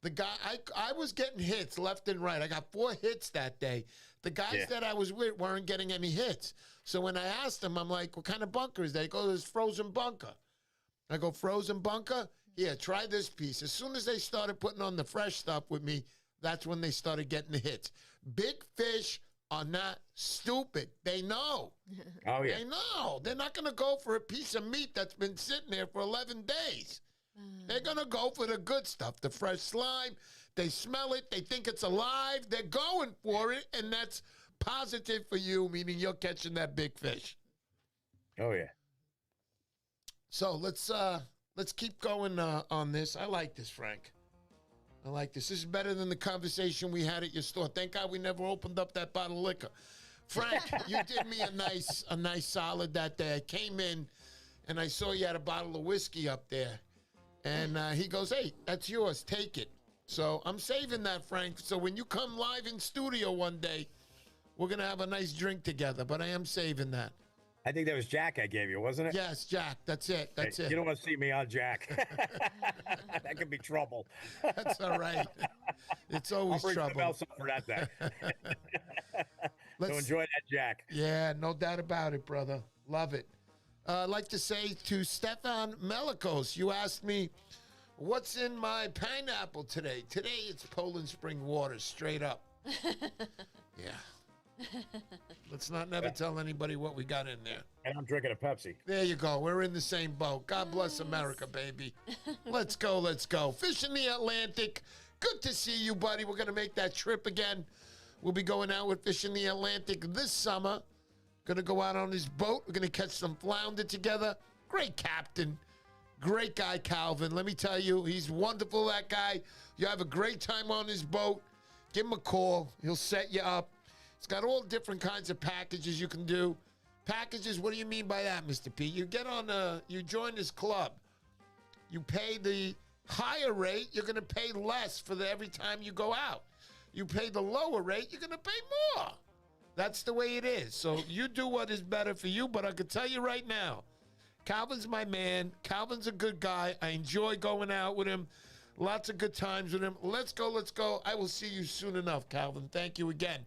The guy, I was getting hits left and right. I got 4 hits that day. The guys that I was with weren't getting any hits. So when I asked them, I'm like, what kind of bunker is that? He goes, it's frozen bunker. I go, frozen bunker? Yeah, try this piece. As soon as they started putting on the fresh stuff with me, that's when they started getting the hits. Big fish are not stupid. They know. Oh, yeah. They know. They're not going to go for a piece of meat that's been sitting there for 11 days. They're going to go for the good stuff, the fresh slime. They smell it. They think it's alive. They're going for it, and that's positive for you, meaning you're catching that big fish. Oh, yeah. So let's keep going on this. I like this, Frank. I like this. This is better than the conversation we had at your store. Thank God we never opened up that bottle of liquor. Frank, you did me a nice solid that day. I came in, and I saw you had a bottle of whiskey up there. And he goes, hey, that's yours. Take it. So I'm saving that, Frank. So when you come live in studio one day, we're going to have a nice drink together. But I am saving that. I think that was Jack I gave you, wasn't it? Yes, Jack. That's it. That's it. You don't want to see me on Jack. That could be trouble. That's all right. It's always I'll bring trouble. else up for that day. So enjoy that, Jack. Yeah, no doubt about it, brother. Love it. I'd like to say to Stefan Melikos, you asked me, what's in my pineapple today? Today it's Poland Spring water, straight up. Yeah. Let's not never tell anybody what we got in there. And I'm drinking a Pepsi. There you go. We're in the same boat. God bless America, baby. Let's go, let's go. Fish in the Atlantic. Good to see you, buddy. We're going to make that trip again. We'll be going out with Fish in the Atlantic this summer. Going to go out on his boat. We're going to catch some flounder together. Great captain. Great guy, Calvin. Let me tell you, he's wonderful, that guy. You have a great time on his boat. Give him a call. He'll set you up. It's got all different kinds of packages you can do. Packages, what do you mean by that, Mr. P? You get on you join this club. You pay the higher rate, you're going to pay less for every time you go out. You pay the lower rate, you're going to pay more. That's the way it is. So you do what is better for you, but I can tell you right now, Calvin's my man. Calvin's a good guy. I enjoy going out with him. Lots of good times with him. Let's go, let's go. I will see you soon enough, Calvin. Thank you again.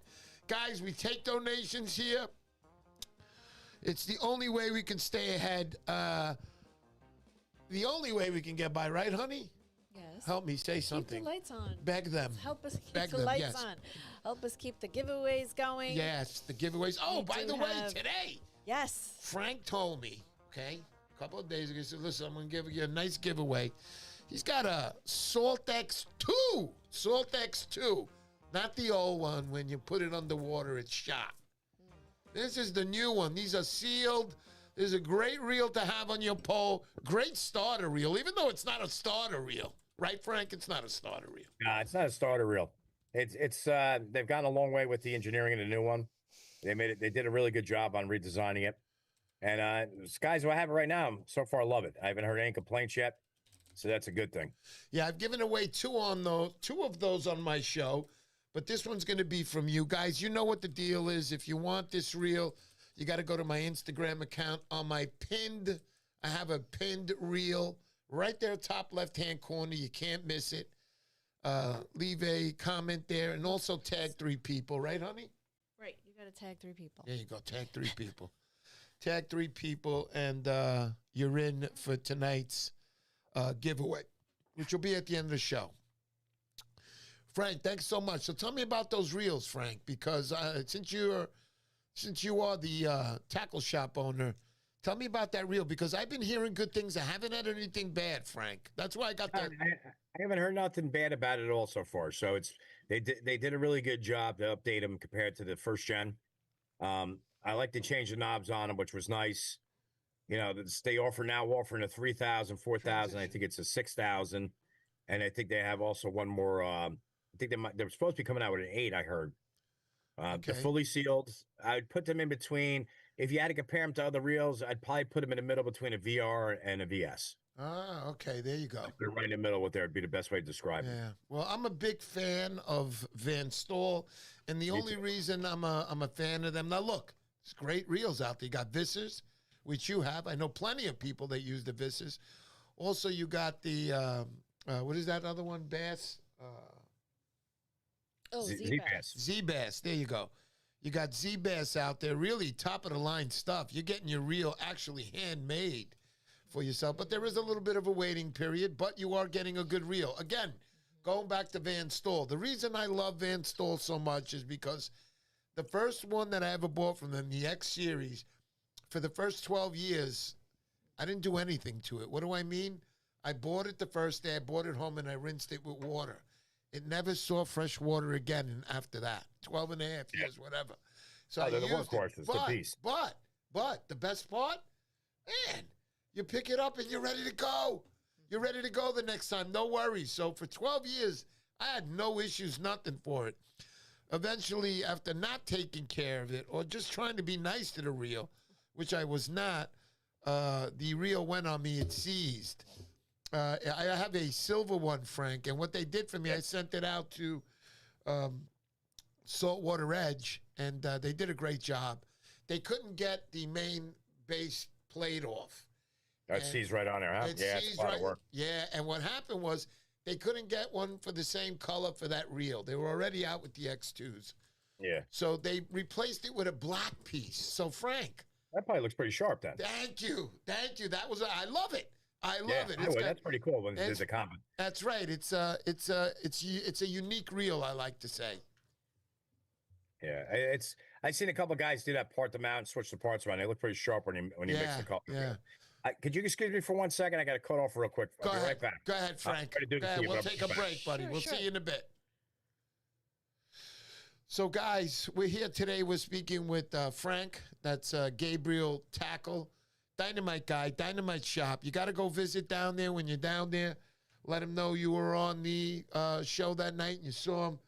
Guys, we take donations here. It's the only way we can stay ahead. The only way we can get by, right, honey? Yes. Help me say something. Keep the lights on. Beg them. Help us keep Beg the them, lights yes. on. Help us keep the giveaways going. Yes, the giveaways. Oh, We by do the way, have- today, Yes. Frank told me, okay, a couple of days ago, he said, listen, I'm going to give you a nice giveaway. He's got a Salt X2. Salt X2. Not the old one. When you put it underwater, it's shot. This is the new one. These are sealed. This is a great reel to have on your pole. Great starter reel, even though it's not a starter reel. Right, Frank? It's not a starter reel. No, it's not a starter reel. It's they've gotten a long way with the engineering in the new one. They did a really good job on redesigning it. And guys who I have it right now, so far love it. I haven't heard any complaints yet. So that's a good thing. Yeah, I've given away two of those on my show, but this one's going to be from you guys. You know what the deal is. If you want this reel, you got to go to my Instagram account. On my pinned, I have a pinned reel right there, top left-hand corner. You can't miss it. Leave a comment there and also tag 3 people, right, honey? Right. You got to tag 3 people. There you go. Tag 3 people. Tag 3 people, and you're in for tonight's giveaway, which will be at the end of the show. Frank, thanks so much. So tell me about those reels, Frank, because since you are the tackle shop owner, tell me about that reel, because I've been hearing good things. I haven't had anything bad, Frank. That's why I got that. I haven't heard nothing bad about it at all so far. So they did a really good job to update them compared to the first gen. I like to change the knobs on them, which was nice. You know, they offering a 3,000, 4,000. I think it's a 6,000, and I think they have also one more. I think they're supposed to be coming out with an 8. I heard. Okay. They're fully sealed. I'd put them in between. If you had to compare them to other reels, I'd probably put them in the middle between a VR and a VS. Ah, okay, there you go. They're right in the middle. What there would be the best way to describe it. Yeah. Well, I'm a big fan of Van Stoll, and the only reason I'm a fan of them. Now, look, there's great reels out there. You got Vissers, which you have. I know plenty of people that use the Vissers. Also, you got the what is that other one? Bass. Z-Bass. Z-Bass. There you go. You got Z-Bass out there, really top of the line stuff. You're getting your reel actually handmade for yourself, but there is a little bit of a waiting period, but you are getting a good reel. Again, going back to Van Stoll, the reason I love Van Stoll so much is because the first one that I ever bought from them, the X Series, for the first 12 years, I didn't do anything to it. What do I mean? I bought it the first day, I bought it home, and I rinsed it with water. It never saw fresh water again after that. 12 and a half years, whatever. So I they're the used workhorses, the beast. But the best part, man, you pick it up and you're ready to go. You're ready to go the next time. No worries. So for 12 years, I had no issues, nothing for it. Eventually, after not taking care of it or just trying to be nice to the reel, which I was not, the reel went on me. It seized. I have a silver one, Frank, and what they did for me, I sent it out to Saltwater Edge, and they did a great job. They couldn't get the main base plate off. That seized right on there, huh? Yeah, it's a lot of work. Yeah, and what happened was they couldn't get one for the same color for that reel. They were already out with the X2s. Yeah. So they replaced it with a black piece. So, Frank. That probably looks pretty sharp then. Thank you. That was, I love it. I love it. That's pretty cool when they did the comment. That's right. It's a unique reel, I like to say. Yeah, I've seen a couple of guys do that, part them out and switch the parts around. They look pretty sharp when you mix the color. Yeah. Could you excuse me for 1 second? I got to cut off real quick. I'll be right back. Go ahead, Frank. We'll take a break, buddy. We'll see you in a bit. So, guys, we're here today. We're speaking with Frank. That's Gabriel Tackle. Dynamite guy, dynamite shop. You got to go visit down there. When you're down there, let him know you were on the show that night and you saw him.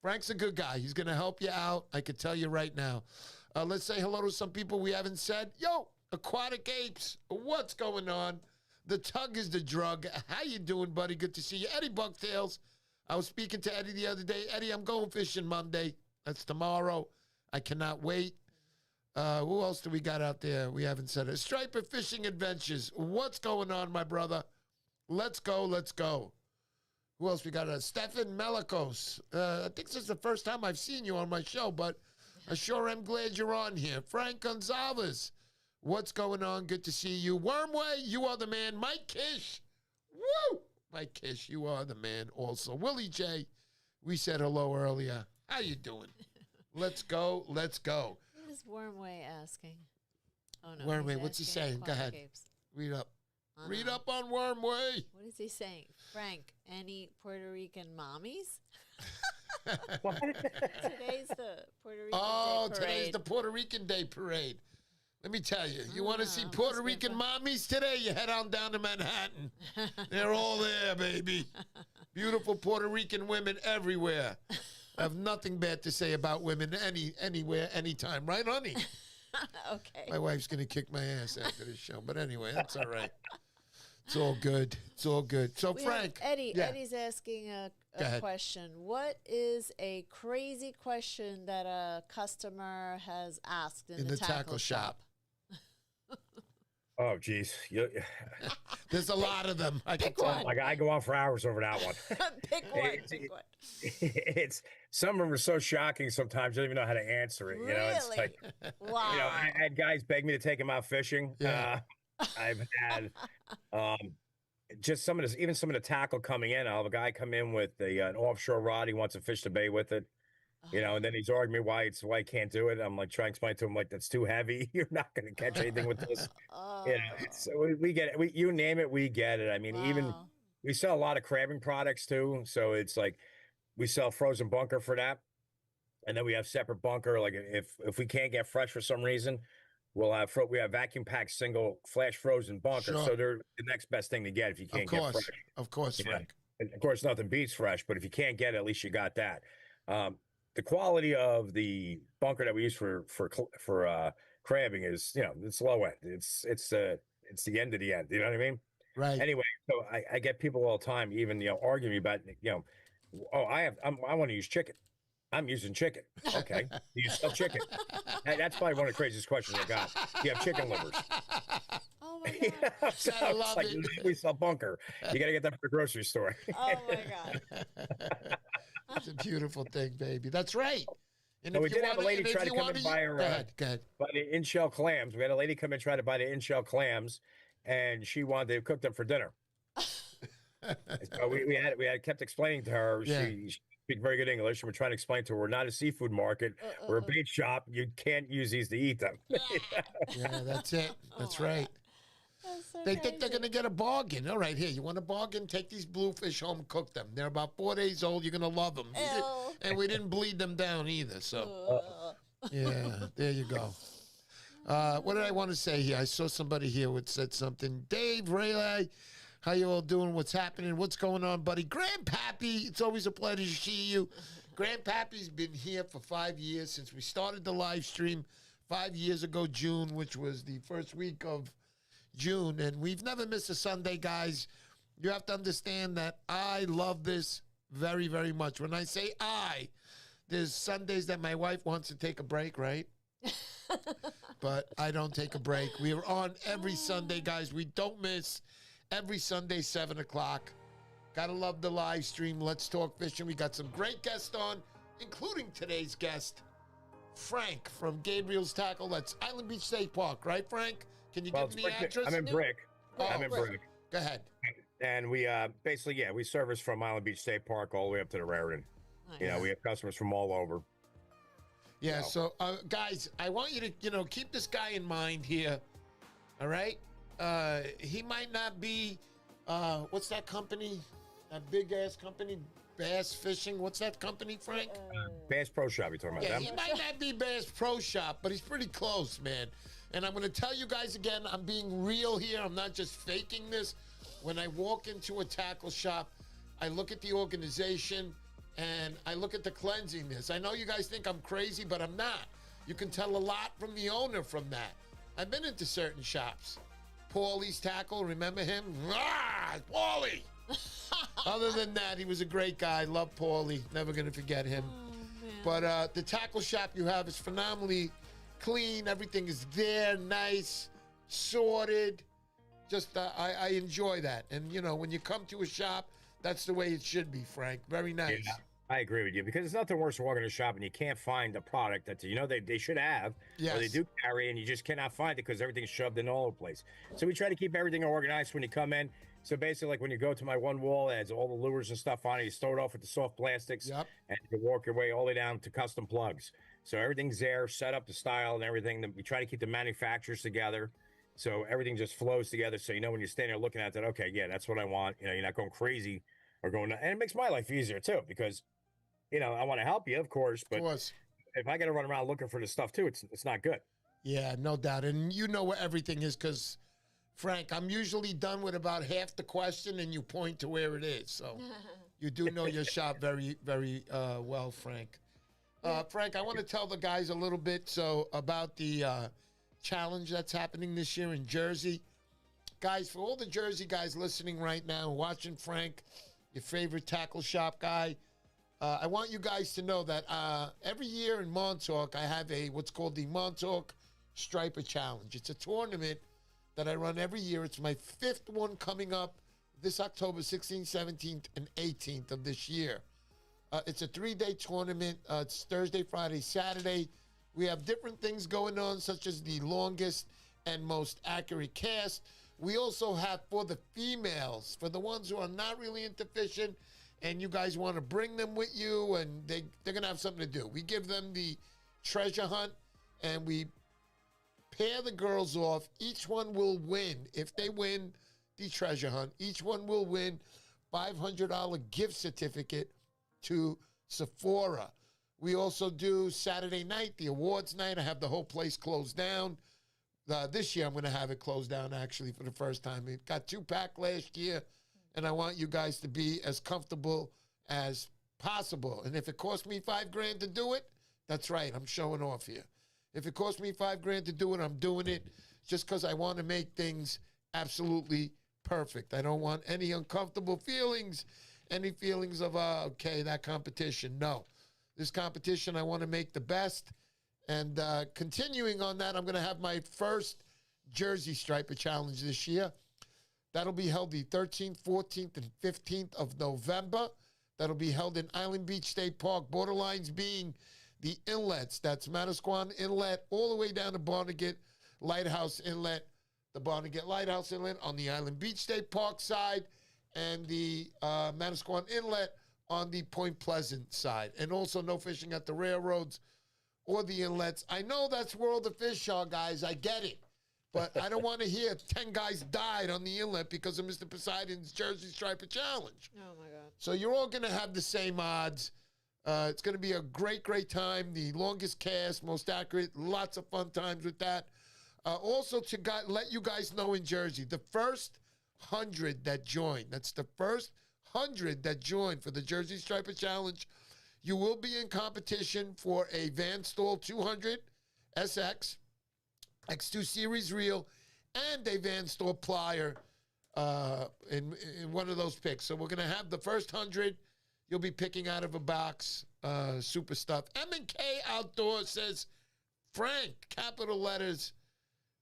Frank's a good guy. He's going to help you out. I can tell you right now. Let's say hello to some people we haven't said. Yo, Aquatic Apes, what's going on? The Tug is the drug. How you doing, buddy? Good to see you. Eddie Bucktails. I was speaking to Eddie the other day. Eddie, I'm going fishing Monday. That's tomorrow. I cannot wait. Who else do we got out there? We haven't said it. Striper Fishing Adventures. What's going on, my brother? Let's go. Let's go. Who else we got? Stefan Melikos. I think this is the first time I've seen you on my show, but I sure am glad you're on here. Frank Gonzalez. What's going on? Good to see you. Wormway, you are the man. Mike Kish. Woo! Mike Kish, you are the man also. Willie J, we said hello earlier. How you doing? Let's go. Let's go. What is Wormway asking? Oh, no. Wormway, what's he saying? Go ahead. Read up. Read up on Wormway. What is he saying? Frank, any Puerto Rican mommies? Today's the Puerto Rican Day Parade. Today's the Puerto Rican Day Parade. Let me tell you, you want to see Puerto Rican mommies today? You head on down to Manhattan. They're all there, baby. Beautiful Puerto Rican women everywhere. I have nothing bad to say about women anywhere, anytime. Right, honey? Okay. My wife's going to kick my ass after this show. But anyway, that's all right. It's all good. It's all good. So, Frank. Eddie's asking a question. What is a crazy question that a customer has asked in the tackle shop? Oh, geez. There's a lot of them. I Pick one. I go on for hours over that one. Pick one. It's some of them are so shocking sometimes you don't even know how to answer it. Really? You know, it's like, wow. You know, I had guys beg me to take them out fishing. Yeah. I've had just some of the tackle coming in. I'll have a guy come in with an offshore rod. He wants to fish the bay with it. You know, and then he's arguing why he can't do it. I'm like trying to explain to him like that's too heavy. You're not going to catch anything with this. You know, we get it. You name it, we get it. I mean, even we sell a lot of crabbing products too. So it's like we sell frozen bunker for that, and then we have separate bunker. Like if we can't get fresh for some reason, we have vacuum packed single flash frozen bunker. Sure. So they're the next best thing to get if you can't get fresh. Of course, Frank. And of course, nothing beats fresh. But if you can't get it, at least you got that. The quality of the bunker that we use for crabbing is, you know, it's low end. It's the end of the end. You know what I mean? Right. Anyway, so I get people all the time, even, you know, arguing about, you know, I want to use chicken. I'm using chicken. Okay. You sell chicken. That's probably one of the craziest questions I got. You have chicken livers. Oh my So I it's love like, it. we sell bunker. You got to get that from the grocery store. Oh my God. It's a beautiful thing, baby. That's right. And So we if you did have a want lady and if try to you come want and buy her, go ahead, go ahead. buy the in-shell clams. We had a lady come and try to buy the in-shell clams, and she wanted to cook them for dinner. So we had kept explaining to her. Yeah. She speaks very good English, and we're trying to explain to her we're not a seafood market. We're a bait shop. You can't use these to eat them. Yeah, that's it. That's right. That's so They think they're crazy. going to get a bargain. All right, here, you want a bargain? Take these bluefish home and cook them. They're about 4 days old. You're going to love them. Ew. And we didn't bleed them down either. So, Ugh. yeah, there you go. What did I want to say here? I saw somebody here who said something. Dave, Ray, how you all doing? What's happening? What's going on, buddy? Grandpappy, it's always a pleasure to see you. Grandpappy's been here for 5 years since we started the live stream 5 years ago, June, which was the first week of June, and we've never missed a Sunday, guys. You have to understand that I love this very, very much. When I say there's Sundays that my wife wants to take a break, right? But I don't take a break. We are on every Sunday, guys. We don't miss every Sunday, 7 o'clock. Gotta love the live stream. Let's Talk Fishing. We got some great guests on, including today's guest, Frank from Gabriel's Tackle. That's Island Beach State Park, right, Frank? Can you give me the address? I'm in Brick. Oh, I'm in Brick. Go ahead. And we basically, we service from Island Beach State Park all the way up to the Raritan. Nice. You know, we have customers from all over. Yeah, so guys, I want you to, keep this guy in mind here. All right? He might not be, what's that company? That big ass company? Bass Fishing. What's that company, Frank? Bass Pro Shop, you talking about Yeah, them? he might not be Bass Pro Shop, but he's pretty close, man. And I'm going to tell you guys again, I'm being real here. I'm not just faking this. When I walk into a tackle shop, I look at the organization and I look at the cleanliness. I know you guys think I'm crazy, but I'm not. You can tell a lot from the owner from that. I've been into certain shops. Paulie's Tackle, remember him? Ah, Paulie! Other than that, he was a great guy. Love Paulie. Never going to forget him. Oh, man. But the tackle shop you have is phenomenally clean. Everything is there, nice, sorted. Just I enjoy that. And, when you come to a shop, that's the way it should be, Frank. Very nice. Yeah, I agree with you because it's nothing worse than walking to a shop and you can't find a product that they should have or they Yes. do carry and you just cannot find it because everything's shoved in all over the place. So we try to keep everything organized when you come in. So basically, like when you go to my one wall, it has all the lures and stuff on it. You start off with the soft plastics, Yep. and you work your way all the way down to custom plugs. So everything's there, set up the style and everything. We try to keep the manufacturers together, so everything just flows together. So when you're standing there looking at that, okay, yeah, that's what I want. You're not going crazy or going. And it makes my life easier too because, I want to help you, of course, but Of course. if I got to run around looking for this stuff too, it's not good. Yeah, no doubt. And you know where everything is because, Frank, I'm usually done with about half the question and you point to where it is. So you do know your shop very, very well, Frank. Frank, I want to tell the guys a little bit about the challenge that's happening this year in Jersey. Guys, for all the Jersey guys listening right now, watching Frank, your favorite tackle shop guy, I want you guys to know that every year in Montauk, I have what's called the Montauk Striper Challenge. It's a tournament that I run every year. It's my 5th one coming up this October 16th, 17th, and 18th of this year. It's a 3-day tournament. It's Thursday, Friday, Saturday. We have different things going on, such as the longest and most accurate cast. We also have for the females, for the ones who are not really into fishing, and you guys want to bring them with you, and they're going to have something to do. We give them the treasure hunt, and we pair the girls off. Each one will win. If they win the treasure hunt, each one will win $500 gift certificate to Sephora. We also do Saturday night, the awards night. I have the whole place closed down. This year, I'm going to have it closed down, actually, for the first time. It got 2-pack last year, and I want you guys to be as comfortable as possible. And if it costs me $5,000 to do it, that's right. I'm showing off here. If it costs me $5,000 to do it, I'm doing it just because I want to make things absolutely perfect. I don't want any uncomfortable feelings, any feelings of, okay, that competition. No. This competition, I want to make the best. And continuing on that, I'm going to have my first Jersey Striper Challenge this year. That'll be held the 13th, 14th, and 15th of November. That'll be held in Island Beach State Park, borderlines being the inlets. That's Manasquan Inlet all the way down to Barnegat Lighthouse Inlet, the Barnegat Lighthouse Inlet on the Island Beach State Park side, and the Manasquan Inlet on the Point Pleasant side. And also no fishing at the railroads or the inlets. I know that's where all the fish are, guys. I get it. But I don't want to hear 10 guys died on the inlet because of Mr. Poseidon's Jersey Striper Challenge. Oh, my God. So you're all going to have the same odds. It's going to be a great, great time. The longest cast, most accurate, lots of fun times with that. Also, to let you guys know in Jersey, the first 100 that join, that's the first 100 that join for the Jersey Striper Challenge, you will be in competition for a Van Stall 200 SX, X2 Series Reel, and a Van Stall plier in one of those picks. So we're going to have the first 100. You'll be picking out of a box, super stuff. M&K Outdoor says, Frank, capital letters,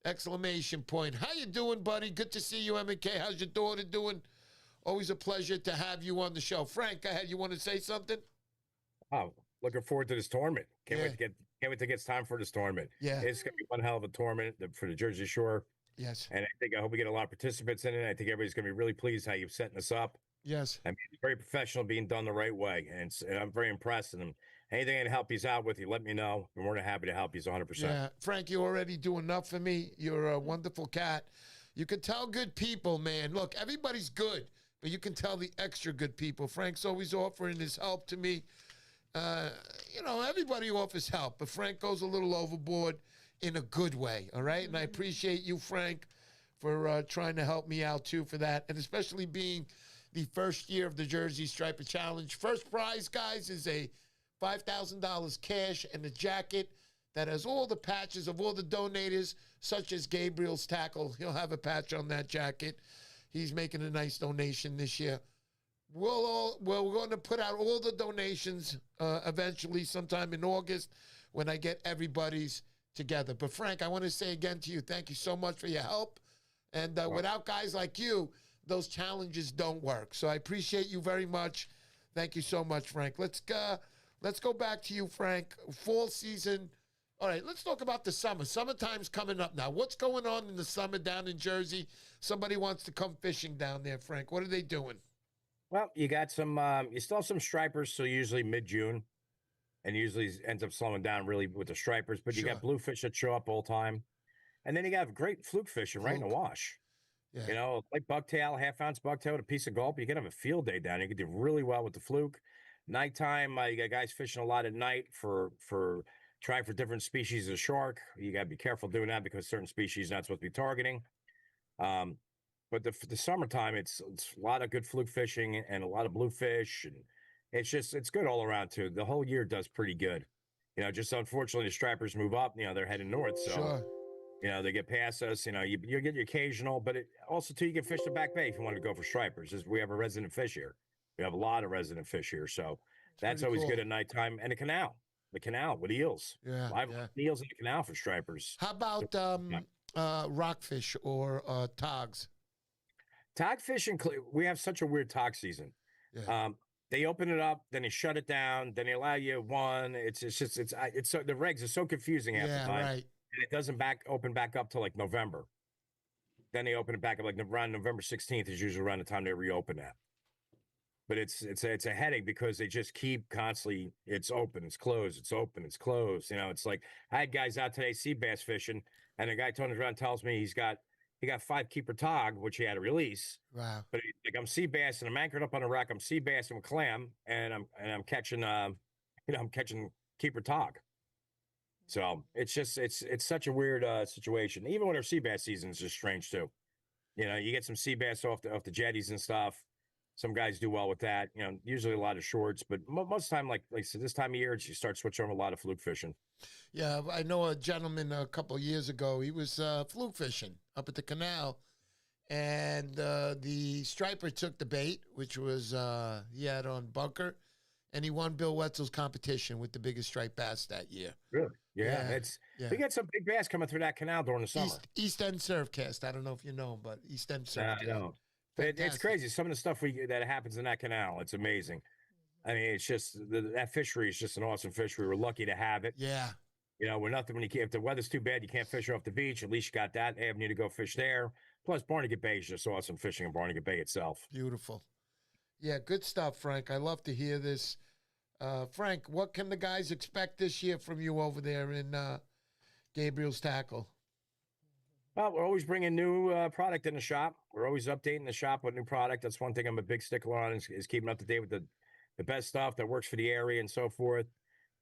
exclamation point. How you doing, buddy? Good to see you, M&K. How's your daughter doing? Always a pleasure to have you on the show. Frank, go ahead. You want to say something? Oh, looking forward to this tournament. Can't wait to get time for this tournament. Yeah. It's going to be one hell of a tournament for the Jersey Shore. Yes. And I hope we get a lot of participants in it. I think everybody's going to be really pleased how you're setting us up. Yes. I mean, it's very professional, being done the right way. And I'm very impressed. And anything I can help you out with, you let me know. I'm more than happy to help you 100%. Yeah. Frank, you already do enough for me. You're a wonderful cat. You can tell good people, man. Look, everybody's good, but you can tell the extra good people. Frank's always offering his help to me. Everybody offers help, but Frank goes a little overboard in a good way, all right? And I appreciate you, Frank, for trying to help me out, too, for that, and especially being the first year of the Jersey Striper Challenge. First prize, guys, is a $5,000 cash and a jacket that has all the patches of all the donators, such as Gabriel's Tackle. He'll have a patch on that jacket. He's making a nice donation this year. We're going to put out all the donations eventually sometime in August when I get everybody's together. But, Frank, I want to say again to you, thank you so much for your help. And without guys like you, those challenges don't work. So I appreciate you very much. Thank you so much, Frank. Let's go back to you, Frank. Fall season. All right, let's talk about the summer. Summertime's coming up now. What's going on in the summer down in Jersey? Somebody wants to come fishing down there, Frank. What are they doing? Well, you got some, you still have some stripers, so usually mid-June, and usually ends up slowing down really with the stripers, but you got bluefish that show up all time. And then you got great fluke fishing right in the wash. Yeah. You know, like bucktail, half-ounce bucktail with a piece of gulp, you can have a field day down. You can do really well with the fluke. Nighttime, you got guys fishing a lot at night for trying for different species of shark. You got to be careful doing that because certain species you're not supposed to be targeting. But the summertime, it's a lot of good fluke fishing and a lot of bluefish, and it's good all around too. The whole year does pretty good. You know, just unfortunately the stripers move up. You know, they're heading north, so you know they get past us. You know, you get your occasional, but also too you can fish the Back Bay if you want to go for stripers. We have a resident fish here. We have a lot of resident fish here, so that's always good at nighttime. And the canal with eels. Yeah, I have eels in the canal for stripers. How about rockfish or togs? Tog fishing, we have such a weird tog season. Yeah. They open it up, then they shut it down, then they allow you one. It's so the regs are so confusing half the time. Right. And it doesn't open back up till like November. Then they open it back up like around November 16th is usually around the time they reopen that. But it's a headache because they just keep constantly. It's open, it's closed, it's open, it's closed. You know, it's like I had guys out today sea bass fishing, and a guy turns around and tells me he got 5 keeper tog, which he had to release. Wow! But I'm sea bass and I'm anchored up on a rock. I'm sea bass and clam, and I'm catching I'm catching keeper tog. So it's such a weird situation. Even when our sea bass season is just strange too. You know, you get some sea bass off the jetties and stuff. Some guys do well with that. You know, usually a lot of shorts, but most of the time, like I said, this time of year, you start switching over a lot of fluke fishing. Yeah, I know a gentleman a couple of years ago. He was fluke fishing up at the canal, and the striper took the bait, which was he had on bunker, and he won Bill Wetzel's competition with the biggest striped bass that year. Really? Yeah, Yeah. we got some big bass coming through that canal during the summer. East End Surfcast. I don't know if you know him, but East End Surfcast. I know. It's crazy. Some of the stuff that happens in that canal, it's amazing. I mean, it's just that fishery is just an awesome fishery. We're lucky to have it. Yeah. You know, we're nothing when you can't. If the weather's too bad, you can't fish off the beach. At least you got that avenue to go fish there. Plus, Barnegat Bay is just awesome fishing in Barnegat Bay itself. Beautiful. Yeah, good stuff, Frank. I love to hear this. Frank, what can the guys expect this year from you over there in Gabriel's Tackle? Well, we're always bringing new product in the shop. We're always updating the shop with new product. That's one thing I'm a big stickler on is keeping up to date with the best stuff that works for the area and so forth.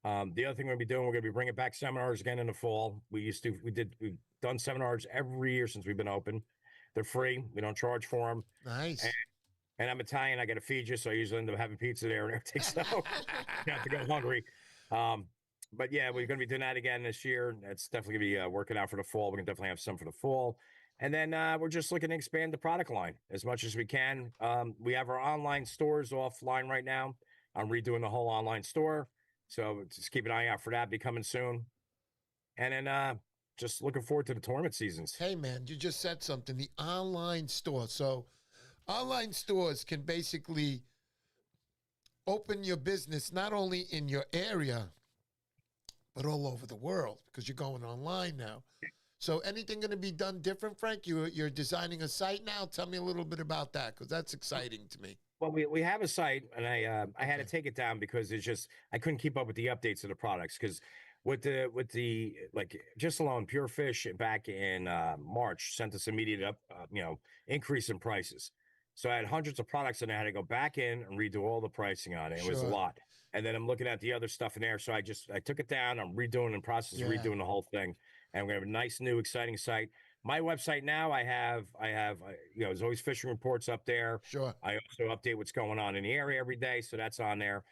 The other thing we're going to be doing, we're going to be bringing back seminars again in the fall. We've done seminars every year since we've been open. They're free. We don't charge for them. Nice. And I'm Italian. I got to feed you, so I usually end up having pizza there and everything. So you have to go hungry. But yeah, we're going to be doing that again this year. That's definitely going to be working out for the fall. We can definitely have some for the fall. And then we're just looking to expand the product line as much as we can. We have our online stores offline right now. I'm redoing the whole online store. So just keep an eye out for that. Be coming soon. And then just looking forward to the tournament seasons. Hey, man, you just said something. The online store. So online stores can basically open your business not only in your area, but all over the world because you're going online now. So anything going to be done different, Frank? You're designing a site now? Tell me a little bit about that because that's exciting to me. Well, we have a site, and I had to take it down because it's just I couldn't keep up with the updates of the products because with the like just alone Pure Fish back in March sent us immediate increase in prices. So I had hundreds of products and I had to go back in and redo all the pricing on it. It was a lot. And then I'm looking at the other stuff in there. So I took it down. I'm redoing the process, redoing the whole thing. And we're going to have a nice, new, exciting site. My website now, I have, there's always fishing reports up there. Sure. I also update what's going on in the area every day. So that's on there.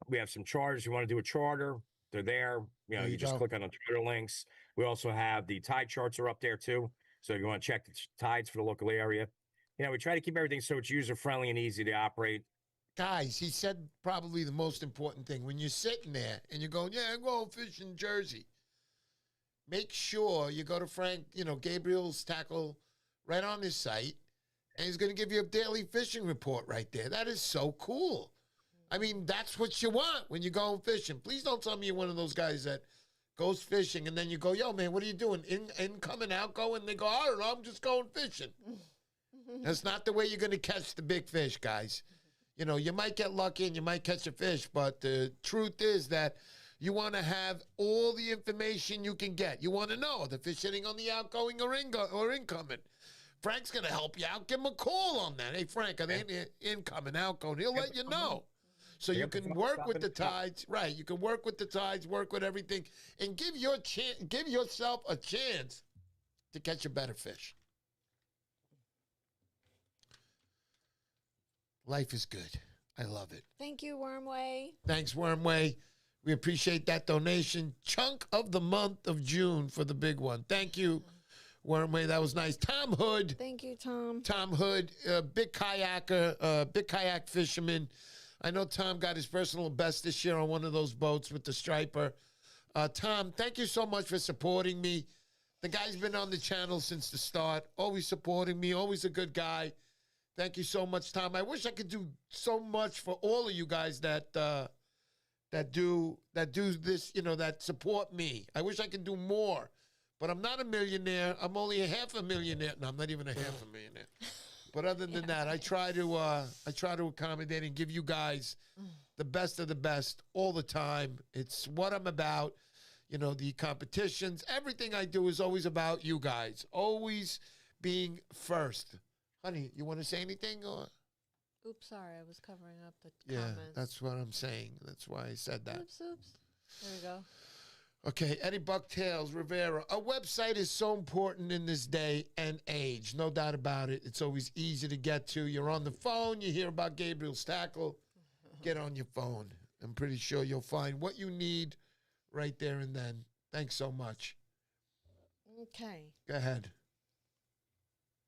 We have some charters. You want to do a charter, they're there. You just click on the charter links. We also have the tide charts are up there too. So if you want to check the tides for the local area. We try to keep everything so it's user-friendly and easy to operate. Guys, he said probably the most important thing. When you're sitting there and you're going, yeah, I'm going fishing in Jersey, make sure you go to Frank, Gabriel's Tackle right on his site, and he's going to give you a daily fishing report right there. That is so cool. I mean, that's what you want when you're going fishing. Please don't tell me you're one of those guys that goes fishing and then you go, yo, man, what are you doing? Incoming, outgoing? They go, I don't know, I'm just going fishing. That's not the way you're going to catch the big fish, guys. You might get lucky and you might catch a fish, but the truth is that you want to have all the information you can get. You want to know the fish hitting on the outgoing or incoming. Frank's going to help you out. Give him a call on that. Hey, Frank, are they incoming, outgoing? He'll let you know. So you can work with the tides. Right. You can work with the tides, work with everything, and give yourself a chance to catch a better fish. Life is good. I love it. Thank you, Wormway. Thanks, Wormway. We appreciate that donation. Chunk of the month of June for the big one. Thank you, Wormway. That was nice. Tom Hood. Thank you, Tom. Tom Hood, big kayaker, big kayak fisherman. I know Tom got his personal best this year on one of those boats with the striper. Tom, thank you so much for supporting me. The guy's been on the channel since the start, always supporting me, always a good guy. Thank you so much, Tom. I wish I could do so much for all of you guys that do this, that support me. I wish I could do more, but I'm not a millionaire. I'm only a half a millionaire. No, I'm not even a half a millionaire. But other than that, I try to accommodate and give you guys the best of the best all the time. It's what I'm about. The competitions, everything I do is always about you guys. Always being first. Honey, you want to say anything? Or? Oops, sorry. I was covering up the comments. Yeah, that's what I'm saying. That's why I said that. Oops. There we go. Okay, Eddie Bucktails, Rivera. A website is so important in this day and age. No doubt about it. It's always easy to get to. You're on the phone. You hear about Gabriel's Tackle. Get on your phone. I'm pretty sure you'll find what you need right there and then. Thanks so much. Okay. Go ahead.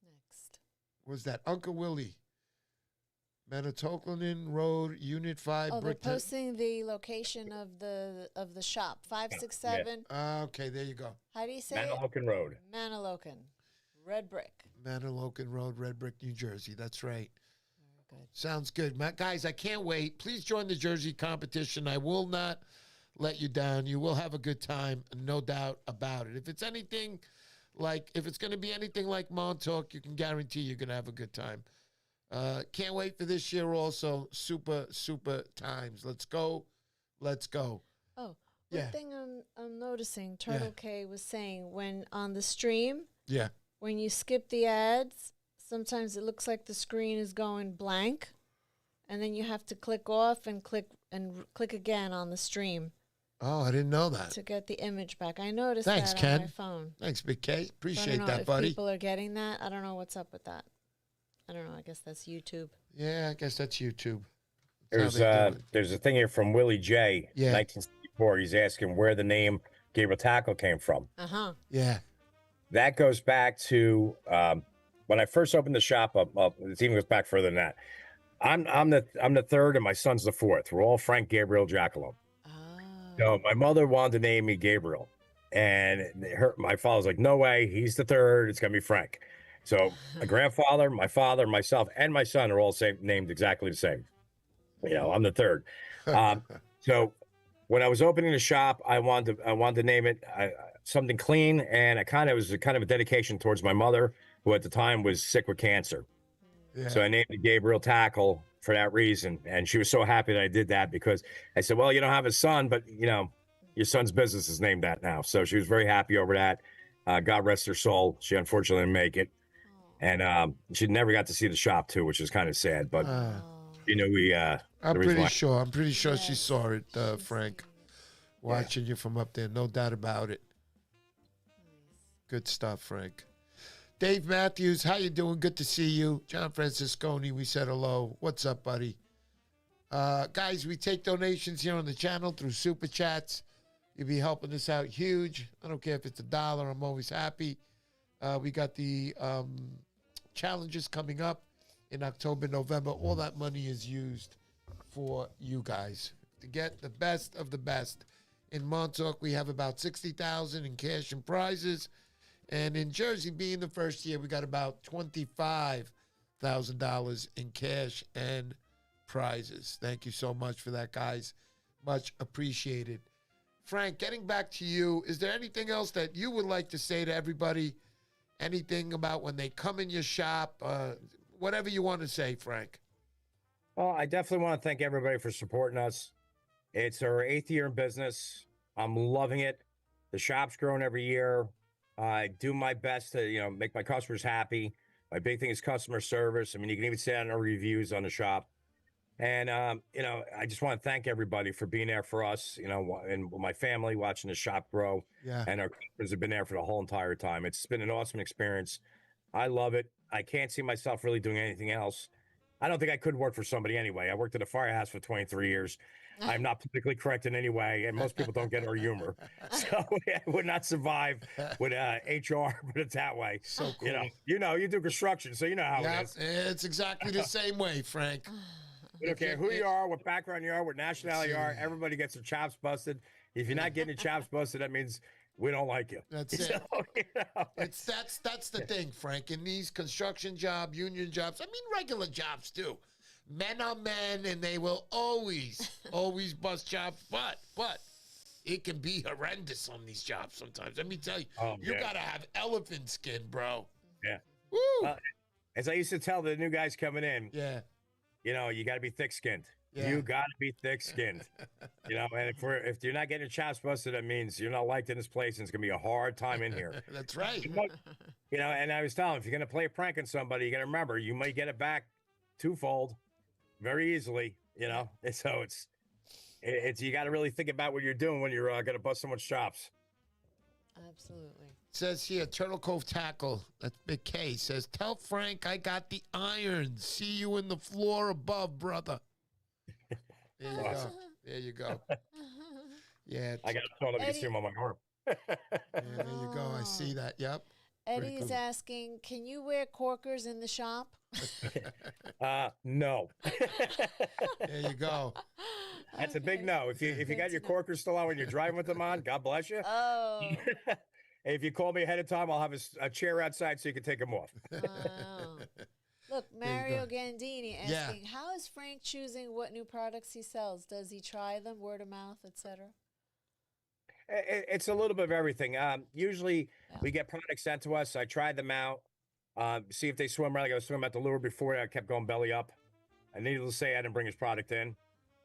Next. Was that Uncle Willie? Mantoloking Rd Unit 5. Oh, they're Bricktown. posting the location of the shop. 567. Okay, there you go. How do you say it? Mantoloking Road. Mantoloking. Red brick. Mantoloking Rd, Red Brick, New Jersey. That's right. Very good. Sounds good. Guys, I can't wait. Please join the Jersey competition. I will not let you down. You will have a good time, no doubt about it. If it's going to be anything like Montauk, you can guarantee you're going to have a good time. Can't wait for this year also. Super, super times. Let's go. Let's go. Oh, Yeah. one thing I'm noticing, Turtle K was saying, when on the stream, Yeah. when you skip the ads, sometimes it looks like the screen is going blank, and then you have to click off and click again on the stream Oh, I didn't know that. to get the image back. I noticed Thanks, that Ken. on my phone. Thanks, Big K. So I Appreciate don't know that, if buddy. people are getting that. I don't know what's up with that. I don't know. I guess that's YouTube. Yeah, I guess that's YouTube. There's a thing here from Willie J. Yeah. 1964. He's asking where the name Gabriel Tackle came from. Uh-huh. Yeah. That goes back to when I first opened the shop up. It even goes back further than that. I'm the third, and my son's the fourth. We're all Frank Gabriel Jackalo. Oh. So my mother wanted to name me Gabriel, and my father's like, "No way, he's the third. It's gonna be Frank." So my grandfather, my father, myself, and my son are all named exactly the same. You know, I'm the third. So when I was opening the shop, I wanted to name it something clean, and it was kind of a dedication towards my mother, who at the time was sick with cancer. Yeah. So I named it Gabriel Tackle for that reason, and she was so happy that I did that, because I said, "Well, you don't have a son, but you know, your son's business is named that now." So she was very happy over that. God rest her soul. She unfortunately didn't make it, and she never got to see the shop too, which is kind of sad. But you know, I'm pretty sure she Yes. saw it, Frank. Watching you from up there, no doubt about it. Good stuff, Frank. Dave Matthews, how you doing? Good to see you. John Francisconi, we said hello. What's up, buddy? Guys, we take donations here on the channel through Super Chats. You'll be helping us out huge. I don't care if it's $1. I'm always happy. We got the challenges coming up in October, November. All that money is used for you guys to get the best of the best. In Montauk, we have about $60,000 in cash and prizes. And in Jersey, being the first year, we got about $25,000 in cash and prizes. Thank you so much for that, guys. Much appreciated. Frank, getting back to you, is there anything else that you would like to say to everybody? Anything about when they come in your shop? Whatever you want to say, Frank. Well, I definitely want to thank everybody for supporting us. It's our 8th year in business. I'm loving it. The shop's growing every year. I do my best to, you know, make my customers happy. My big thing is customer service. I mean, you can even see that in our reviews on the shop. And, you know, I just want to thank everybody for being there for us, you know, and my family watching the shop grow. Yeah. And our customers have been there for the whole entire time. It's been an awesome experience. I love it. I can't see myself really doing anything else. I don't think I could work for somebody anyway. I worked at a firehouse for 23 years. I'm not politically correct in any way, and most people don't get our humor. So I would not survive with HR, put it that way. So cool. You do construction, so you know how it is. It's exactly the same way, Frank. We don't care who you are, what background you are, what nationality you are. Everybody gets their chops busted. If you're not getting your chops busted, that means we don't like you. That's it. So, you know, That's the thing, Frank. In these construction jobs, union jobs, I mean regular jobs too. Men are men, and they will always bust chops. But it can be horrendous on these jobs sometimes. Let me tell you, you gotta have elephant skin, bro. Yeah. Woo. As I used to tell the new guys coming in, Yeah. you know, you got to be thick-skinned. Yeah. You got to be thick-skinned. You know, and if you're not getting your chops busted, that means you're not liked in this place, and it's gonna be a hard time in here. That's right. You know, and I was telling him, if you're gonna play a prank on somebody, you got to remember you might get it back twofold, very easily. You know, and so it's you got to really think about what you're doing when you're gonna bust someone's chops. Absolutely. Says here, Turtle Cove Tackle, that's Big K, says, tell Frank I got the iron. See you in the floor above, brother. There you go. There you go. Yeah. I got to tell him I can see him on my arm. Yeah, there you go. I see that. Yep. Eddie's asking, can you wear corkers in the shop? No. There you go. That's a big no. If you got your corkers still on when you're driving with them on, God bless you. Oh. If you call me ahead of time, I'll have a chair outside so you can take them off. Oh. Look, Mario Gandini asking, how is Frank choosing what new products he sells? Does he try them, word of mouth, etc.? It's a little bit of everything. Usually we get products sent to us. I tried them out, see if they swim right. I was swimming at the lure before. I kept going belly up. And needless to say, I didn't bring his product in.